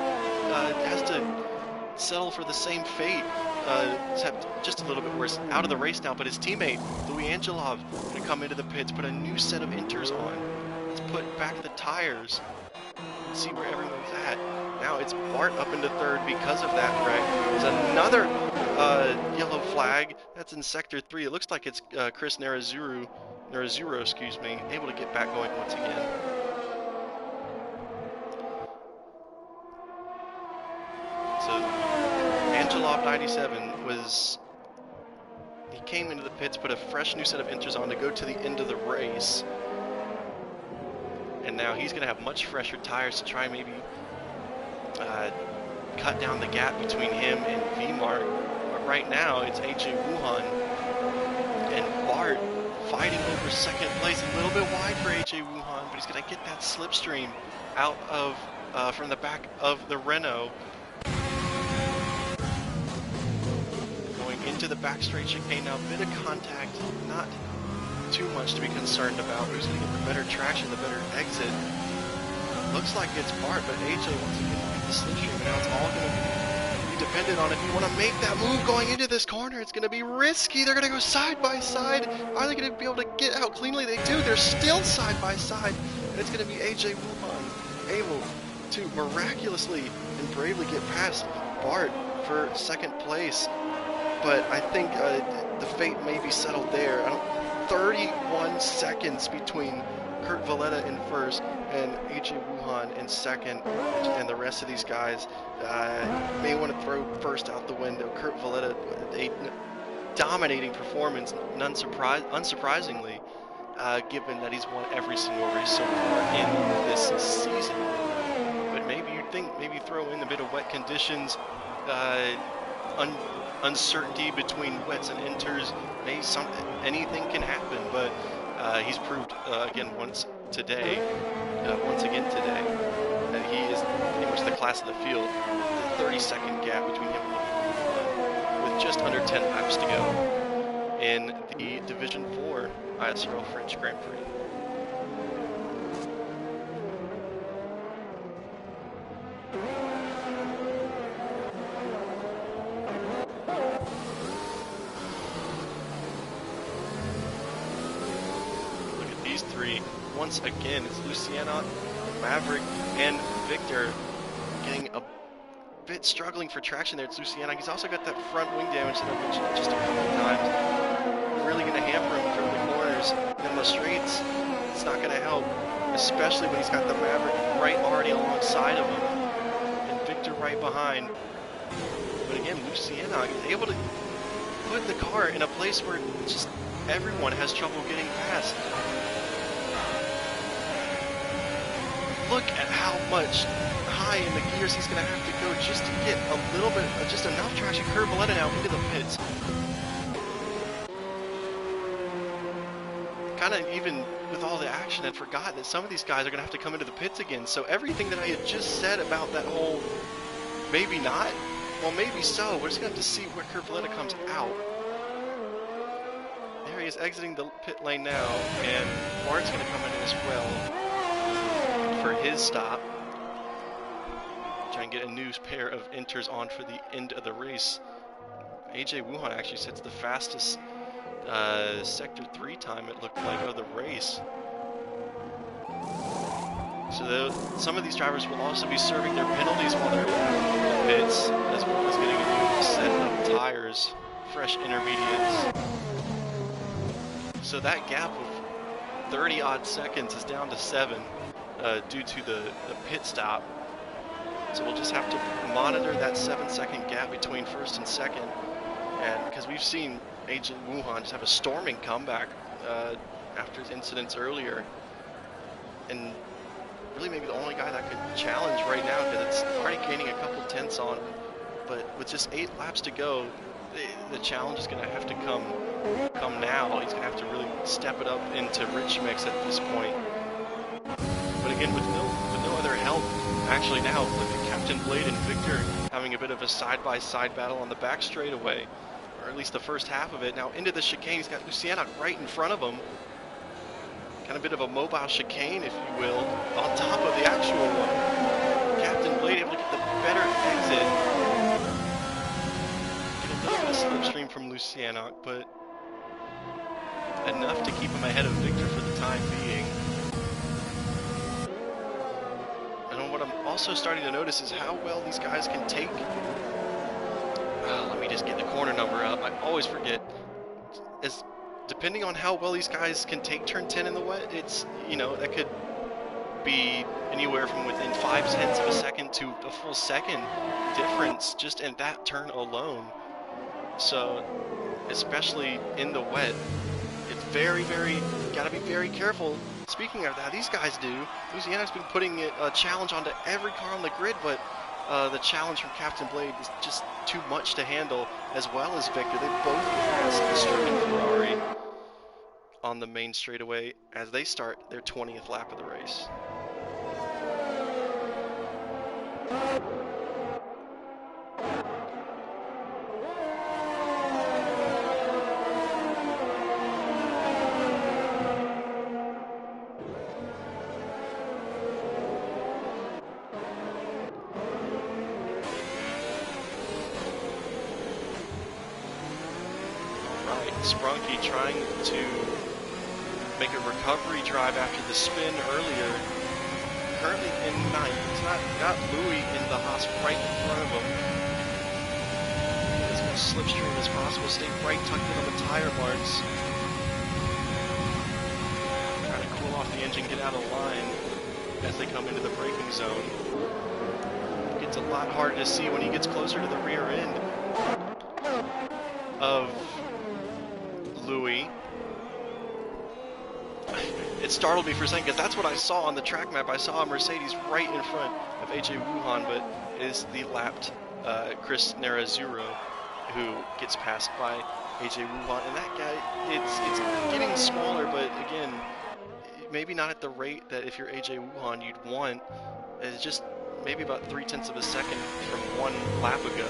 has to settle for the same fate, except just a little bit worse. Out of the race now, but his teammate, Louis Angelov, going to come into the pits, put a new set of inters on. Let's put back the tires and see where everyone's at. Now it's Bart up into third because of that wreck. There's another yellow flag. That's in Sector 3. It looks like it's Chris Narazuru, excuse me, able to get back going once again. So Angelov 97 he came into the pits, put a fresh new set of inters on to go to the end of the race. And now he's going to have much fresher tires to try and maybe cut down the gap between him and V-Mark. But right now, it's AJ Wuhan and Bart fighting over second place. A little bit wide for AJ Wuhan, but he's going to get that slipstream out of from the back of the Renault. Going into the back straight chicane now, bit of contact, not too much to be concerned about. Who's going to get the better traction, the better exit? Looks like it's Bart, but AJ once again get the slipstream. Now it's all going to be dependent on if you want to make that move going into this corner. It's going to be risky. They're going to go side by side. Are they going to be able to get out cleanly? They do. They're still side by side, and it's going to be AJ Wuhan able to miraculously and bravely get past Bart for second place. But I think the fate may be settled there. 31 seconds between Kurt Valletta in first and AJ Wuhan in second, and the rest of these guys may want to throw first out the window. Kurt Valletta, a dominating performance, unsurprisingly, given that he's won every single race so far in this season. But maybe you'd think, maybe throw in a bit of wet conditions, uncertainty between wets and inters, maybe anything can happen, but he's proved again once again today, that he is pretty much the class of the field. The 30-second gap between him and with just under 10 laps to go in the Division 4 ISRL French Grand Prix. Three. Once again, it's Luciana, Maverick, and Victor getting a bit struggling for traction there. It's Luciana. He's also got that front wing damage that I mentioned just a couple of times. Really going to hamper him through the corners. And in the straights, it's not going to help, especially when he's got the Maverick right already alongside of him and Victor right behind. But again, Luciana is able to put the car in a place where just everyone has trouble getting past. Look at how much high in the gears he's going to have to go just to get a little bit, just enough traction. Kurt Valletta now into the pits. Kind of even with all the action, had forgotten that some of these guys are going to have to come into the pits again. So everything that I had just said about that whole maybe not, well maybe so, we're just going to have to see where Kurt Valletta comes out. There he is exiting the pit lane now, and Bart's going to come in as well for his stop. Try and get a new pair of inters on for the end of the race. AJ Wuhan actually sets the fastest Sector 3 time, it looked like, of the race. So some of these drivers will also be serving their penalties while they're in the pits, as well as getting a new set of tires, fresh intermediates. So that gap of 30-odd seconds is down to 7. Due to the pit stop. So we'll just have to monitor that 7-second gap between first and second. And because we've seen AJ Wuhan just have a storming comeback after his incidents earlier. And really maybe the only guy that could challenge right now, because it's already gaining a couple tenths on. But with just 8 laps to go, the challenge is going to have to come now. He's going to have to really step it up into rich mix at this point. But again, with no other help, actually now look at Captain Blade and Victor having a bit of a side-by-side battle on the back straightaway, or at least the first half of it. Now into the chicane, he's got Luciano right in front of him. Kind of a bit of a mobile chicane, if you will, on top of the actual one. Captain Blade able to get the better exit. Get a little bit of slipstream from Luciano, but enough to keep him ahead of Victor for the time being. And what I'm also starting to notice is how well these guys can take. Let me just get the corner number up. I always forget. Depending on how well these guys can take turn 10 in the wet, it's, you know, that could be anywhere from within 5/10 of a second to a full second difference just in that turn alone. So, especially in the wet, it's very, gotta be very careful. Speaking of that, these guys do. Louisiana's been putting a challenge onto every car on the grid, but the challenge from Captain Blade is just too much to handle, as well as Victor. They both passed the stricken Ferrari on the main straightaway as they start their 20th lap of the race. Sprunky trying to make a recovery drive after the spin earlier. Currently in 9th. He's got Louis in the hospital right in front of him. As much slipstream as possible. Stay right tucked in on the tire marks. Trying to cool off the engine, get out of line as they come into the braking zone. It's a lot harder to see when he gets closer to the rear end of Louis. It startled me for a second because that's what I saw on the track map. I saw a Mercedes right in front of AJ Wuhan, but it is the lapped Chris Nerazzurro who gets passed by AJ Wuhan. And that guy, it's getting smaller, but again, maybe not at the rate that if you're AJ Wuhan you'd want. It's just maybe about 0.3 of a second from one lap ago.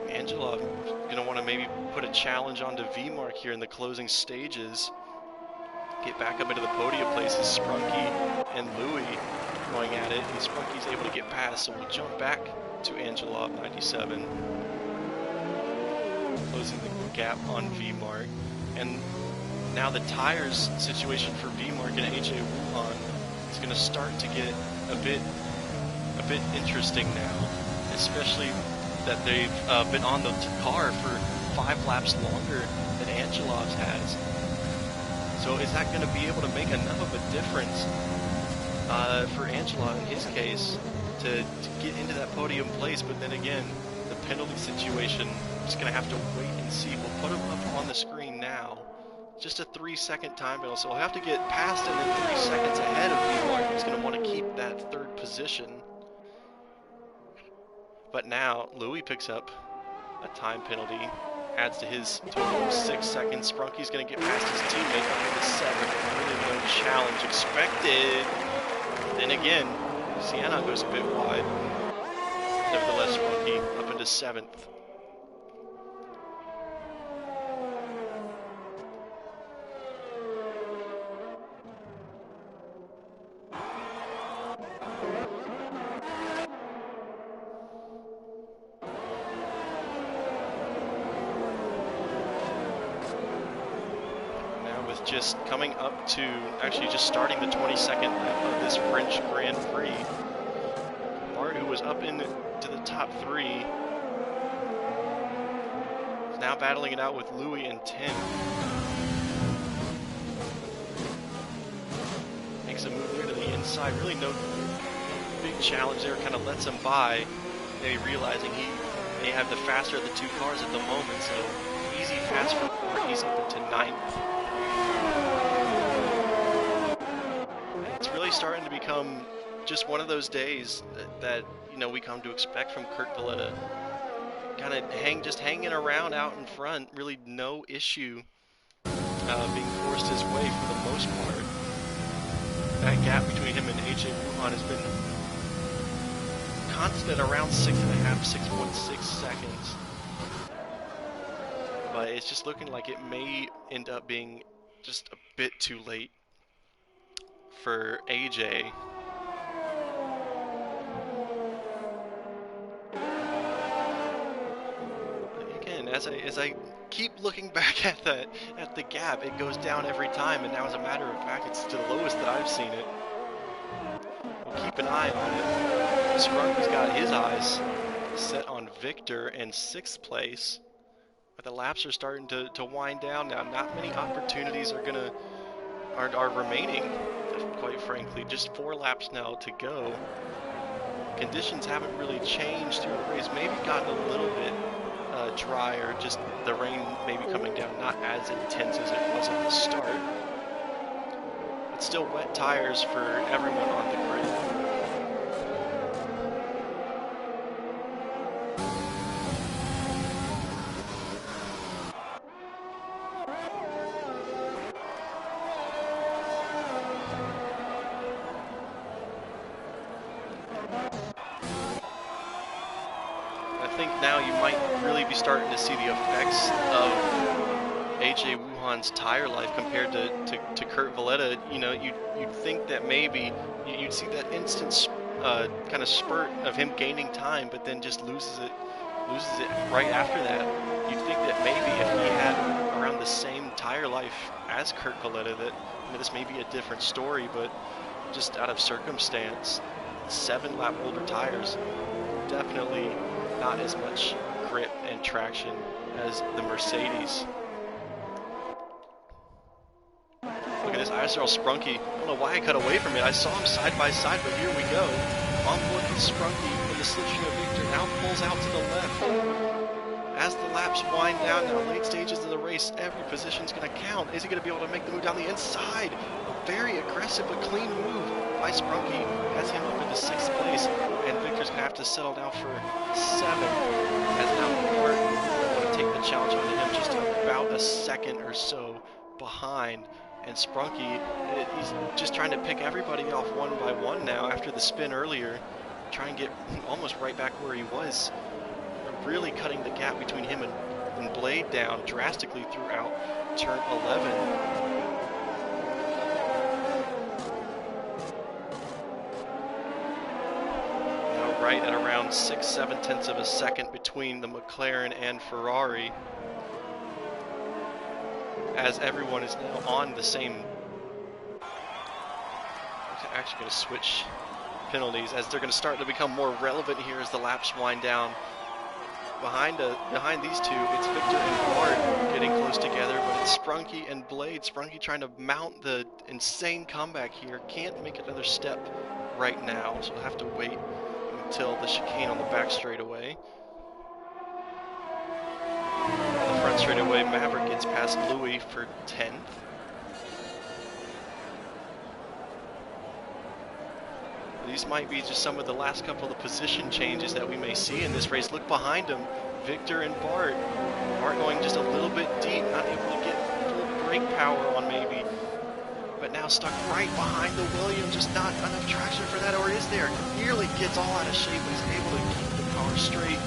Angela gonna want to maybe put a challenge onto V-Mark here in the closing stages. Get back up into the podium places. Sprunky and Louis going at it, and Sprunky's able to get past, so we'll jump back to Angela 97. Closing the gap on V-Mark. And now the tires situation for V-Mark and AJ Wuhan is gonna start to get a bit interesting now, especially that they've been on the car for 5 laps longer than Angelov's has. So is that going to be able to make enough of a difference for Angela in his case to get into that podium place? But then again, the penalty situation, just going to have to wait and see. We'll put him up on the screen now. Just a 3-second time penalty, so he'll have to get past and then 3 seconds ahead of V-Mark. He's going to want to keep that 3rd position. But now, Louis picks up a time penalty, adds to his total of 6 seconds. Sprunky's going to get past his teammate up into 7th. Really no challenge expected. Then again, Sienna goes a bit wide. Nevertheless, Sprunky up into 7th. Just coming up to, actually just starting the 22nd lap of this French Grand Prix. Bart, who was up into the top 3, is now battling it out with Louis and Tim. Makes a move there to the inside. Really no big challenge there, kind of lets him by, maybe realizing he may have the faster of the 2 cars at the moment, so easy pass for Bart. He's up into 9th. really starting to become just one of those days that you know, we come to expect from Kurt Valletta. Kind of just hanging around out in front, really no issue being forced his way for the most part. That gap between him and AJ Wuhan has been constant around 6.5, 6.6 seconds. But it's just looking like it may end up being just a bit too late for AJ. Again, as I keep looking back at the gap, it goes down every time, and now as a matter of fact, it's the lowest that I've seen it. We'll keep an eye on it. Sprunky's got his eyes set on Victor in 6th place. But the laps are starting to wind down now. Not many opportunities are remaining, quite frankly. Just 4 laps now to go. Conditions haven't really changed through the race. Maybe gotten a little bit drier, just the rain maybe coming down, not as intense as it was at the start. But still wet tires for everyone on the grid. Now you might really be starting to see the effects of AJ Wuhan's tire life compared to Kurt Valletta. You know, you'd think that maybe you'd see that instant kind of spurt of him gaining time, but then just loses it right after that. You'd think that maybe if he had around the same tire life as Kurt Valletta, that this may be a different story, but just out of circumstance, 7 lap older tires, definitely not as much grip and traction as the Mercedes. Look at this ISRL Sprunky. I don't know why I cut away from it. I saw him side by side, but here we go. On board with Sprunky in the slipstream of Victor. Now pulls out to the left. As the laps wind down now, late stages of the race, every position's going to count. Is he going to be able to make the move down the inside? A very aggressive but clean move by Sprunky. Has him up into 6th place. And Victor's going to have to settle down for 7. As now Bart want to take the challenge on him, just about a second or so behind. And Sprunky, he's just trying to pick everybody off one by one now after the spin earlier. Try and get almost right back where he was. Really cutting the gap between him and Blade down drastically throughout turn 11. Now right at around 6-7 tenths of a second between the McLaren and Ferrari, as everyone is now on the same. I'm actually going to switch penalties as they're going to start to become more relevant here as the laps wind down. Behind these two, it's Victor and Bart getting close together, but it's Sprunky and Blade. Sprunky trying to mount the insane comeback here. Can't make another step right now, so we'll have to wait until the chicane on the back straightaway. On the front straightaway, Maverick gets past Louis for 10th. These might be just some of the last couple of position changes that we may see in this race. Look behind them, Victor and Bart. Bart going just a little bit deep, not able to get full brake power on maybe. But now stuck right behind the Williams, just not enough traction for that, or is there? Nearly gets all out of shape, but he's able to keep the car straight.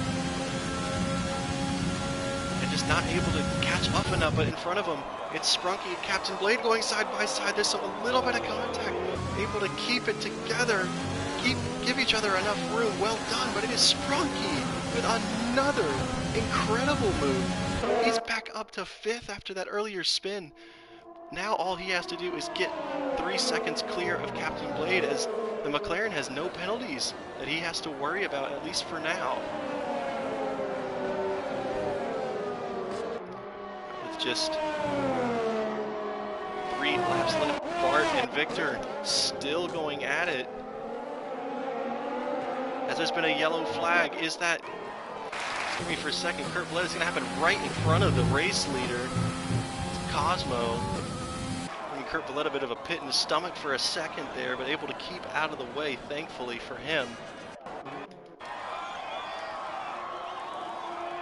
And just not able to catch up enough, but in front of him, it's Sprunky and Captain Blade going side by side. There's a little bit of contact, able to keep it together, give each other enough room. Well done, but it is Sprunky with another incredible move. He's back up to 5th after that earlier spin. Now all he has to do is get 3 seconds clear of Captain Blade, as the McLaren has no penalties that he has to worry about, at least for now. With just 3 laps left, Bart and Victor still going at it. As there's been a yellow flag, is that, excuse me for a second, Kurt Valletta is going to happen right in front of the race leader, Cosmo. I mean, Kurt Valletta a bit of a pit in the stomach for a second there, but able to keep out of the way, thankfully for him.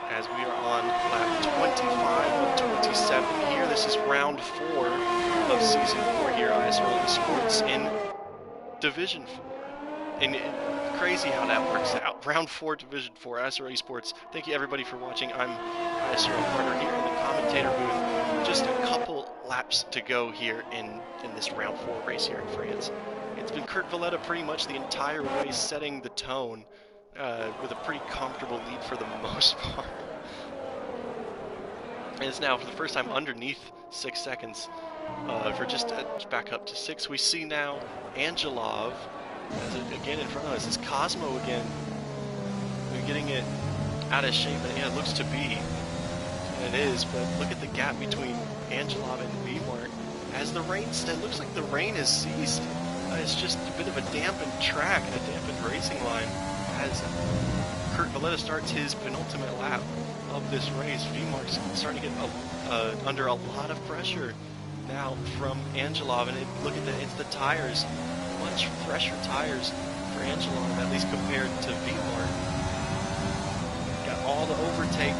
As we are on lap 25 of 27 here. This is round 4 of season 4 here at ISRL Esports in Division 4. And crazy how that works out. Round 4, Division 4, ISRL Esports. Thank you everybody for watching. I'm ISRL Carter here in the commentator booth. Just a couple laps to go here in this round 4 race here in France. It's been Kurt Valletta pretty much the entire way setting the tone with a pretty comfortable lead for the most part. And it's now for the first time underneath 6 seconds for just back up to 6. We see now Angelov again in front of us. It's Cosmo again. We're getting it out of shape, and yeah, it looks to be. And it is, but look at the gap between Angelov and V-Mark. As the rain, it looks like the rain has ceased. It's just a bit of a dampened track and a dampened racing line as Kurt Valletta starts his penultimate lap of this race. V-Mark's starting to get under a lot of pressure now from Angelov, and look at that, it's the tires. Much fresher tires for Angelov, at least compared to V-Mark. Got all the overtake.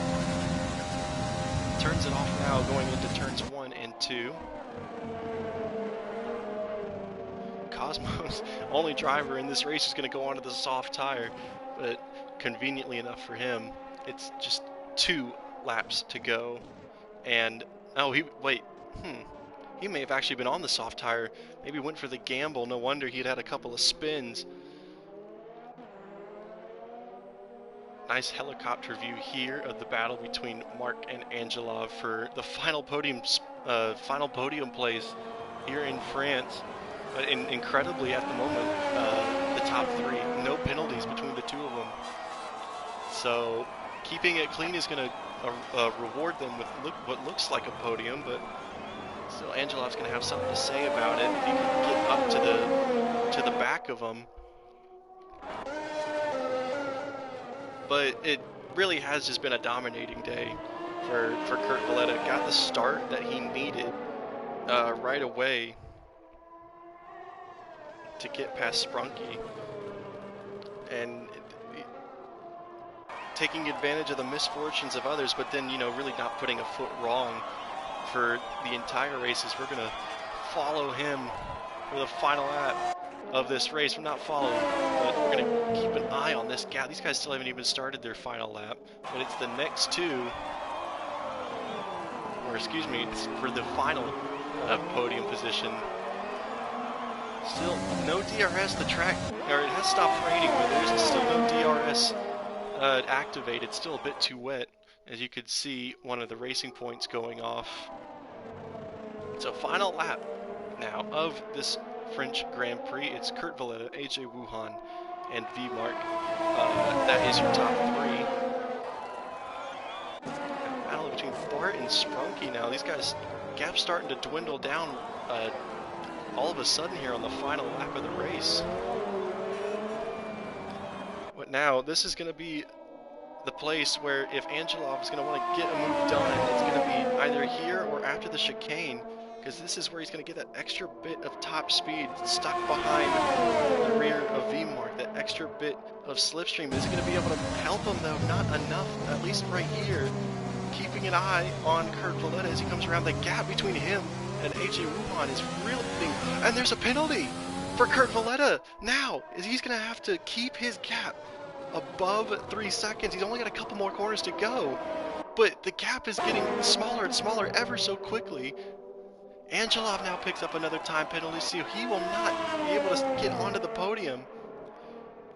Turns it off now going into turns 1 and 2. Cosmo's only driver in this race is going to go onto the soft tire, but conveniently enough for him, it's just 2 laps to go. And oh, he may have actually been on the soft tire. Maybe went for the gamble. No wonder he'd had a couple of spins. Nice helicopter view here of the battle between Mark and Angelov for the final podium place here in France. But incredibly, at the moment, the top 3, no penalties between the 2 of them. So keeping it clean is going to reward them with what looks like a podium, but still Angelov's going to have something to say about it if he can get up to the back of them. But it really has just been a dominating day for Kurt Valletta. Got the start that he needed right away to get past Sprunky, and taking advantage of the misfortunes of others, but then, you know, really not putting a foot wrong for the entire race. As we're going to follow him for the final lap of this race. We're not following, but we're going to keep an eye on this gap. These guys still haven't even started their final lap, but it's the next 2, or excuse me, it's for the final podium position. Still no DRS. The track, or it has stopped raining, but there's still no DRS activated. Still a bit too wet, as you could see one of the racing points going off. So final lap now of this French Grand Prix. It's Kurt Valletta, AJ Wuhan, and V-Mark. That is your top 3. Battle between Bart and Sprunky now. These guys, gap's starting to dwindle down all of a sudden here on the final lap of the race. But now this is going to be the place where if Angelov is going to want to get a move done, it's going to be either here or after the chicane, because this is where he's going to get that extra bit of top speed stuck behind the rear of V-Mark, that extra bit of slipstream. Is he going to be able to help him though? Not enough, at least right here. Keeping an eye on Kurt Valletta as he comes around. The gap between him and AJ Wuhan is really big, and there's a penalty for Kurt Valletta. Now, he's going to have to keep his gap above 3 seconds. He's only got a couple more corners to go, but the gap is getting smaller and smaller ever so quickly. Angelov now picks up another time penalty, so he will not be able to get onto the podium.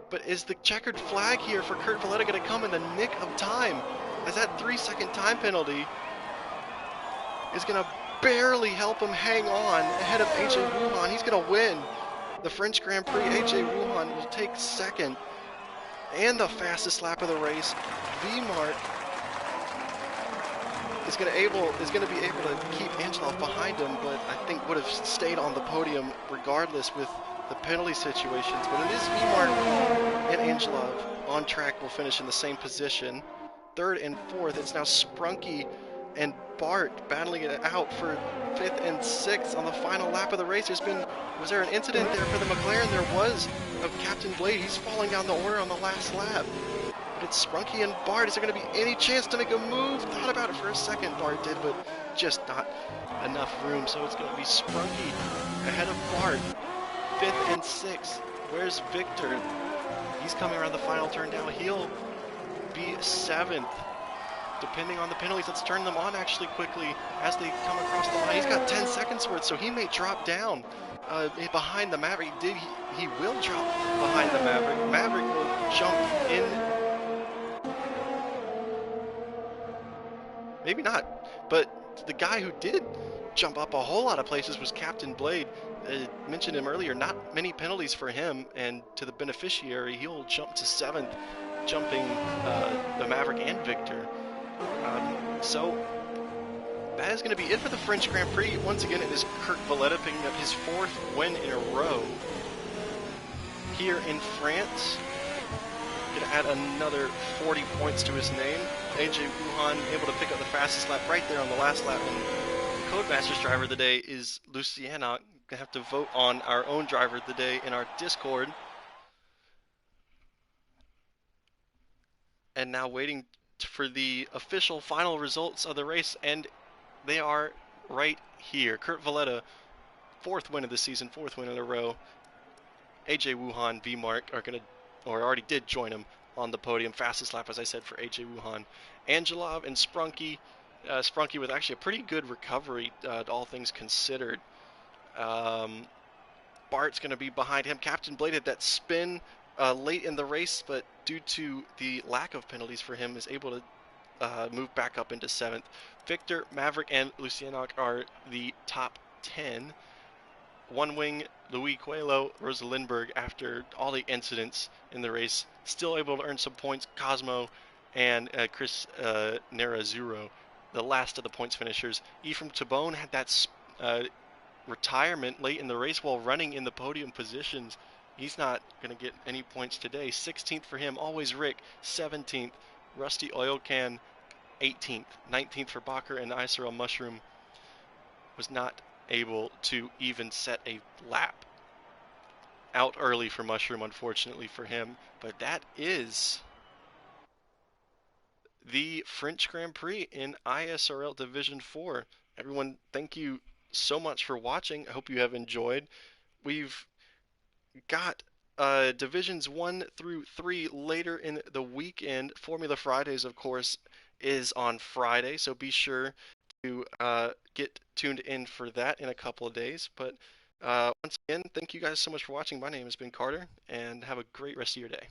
But is the checkered flag here for Kurt Valletta going to come in the nick of time, as that 3-second time penalty is going to barely help him hang on ahead of AJ Wuhan. He's going to win the French Grand Prix. AJ Wuhan will take 2nd and the fastest lap of the race. V-Mark is going to be able to keep Angelov behind him, but I think would have stayed on the podium regardless with the penalty situations. But it is V-Mark and Angelov on track will finish in the same position. 3rd and 4th, it's now Sprunky and Bart battling it out for 5th and 6th on the final lap of the race. Was there an incident there for the McLaren? There was, of Captain Blade. He's falling down the order on the last lap. But it's Sprunky and Bart. Is there going to be any chance to make a move? Thought about it for a second, Bart did, but just not enough room. So it's going to be Sprunky ahead of Bart, 5th and 6th. Where's Victor? He's coming around the final turn now. He'll be 7th. Depending on the penalties, let's turn them on actually quickly as they come across the line. He's got 10 seconds worth, so he may drop down behind the Maverick. He will drop behind the Maverick. Maverick will jump in. Maybe not, but the guy who did jump up a whole lot of places was Captain Blade. Mentioned him earlier, not many penalties for him, and to the beneficiary, he'll jump to 7th, jumping the Maverick and Victor. So that is going to be it for the French Grand Prix. Once again, it is Kurt Valletta picking up his 4th win in a row here in France. Going to add another 40 points to his name. AJ Wuhan able to pick up the fastest lap right there on the last lap. And the Codemasters driver of the day is Luciana. Going to have to vote on our own driver of the day in our Discord. And now waiting for the official final results of the race, and they are right here. Kurt Valletta, 4th win of the season, 4th win in a row. AJ Wuhan, V-Mark are going to, or already did join him on the podium. Fastest lap, as I said, for AJ Wuhan. Angelov and Sprunky. Sprunky with actually a pretty good recovery, all things considered. Bart's going to be behind him. Captain Blade had that spin late in the race, but due to the lack of penalties for him, is able to move back up into 7th. Victor, Maverick, and Lucianoc are the top 10. One wing, Louis Coelho, Rosa Lindbergh, after all the incidents in the race, still able to earn some points. Cosmo and Chris Nerazzurro, the last of the points finishers. Ephraim Tabone had that retirement late in the race while running in the podium positions. He's not going to get any points today. 16th for him. Always Rick. 17th. Rusty Oil Can. 18th. 19th for Bacher, and ISRL Mushroom was not able to even set a lap. Out early for Mushroom, unfortunately for him. But that is the French Grand Prix in ISRL Division 4. Everyone, thank you so much for watching. I hope you have enjoyed. We've got Divisions 1 through 3 later in the weekend. Formula Fridays, of course, is on Friday, so be sure to get tuned in for that in a couple of days. But once again, thank you guys so much for watching. My name has been Carter, and have a great rest of your day.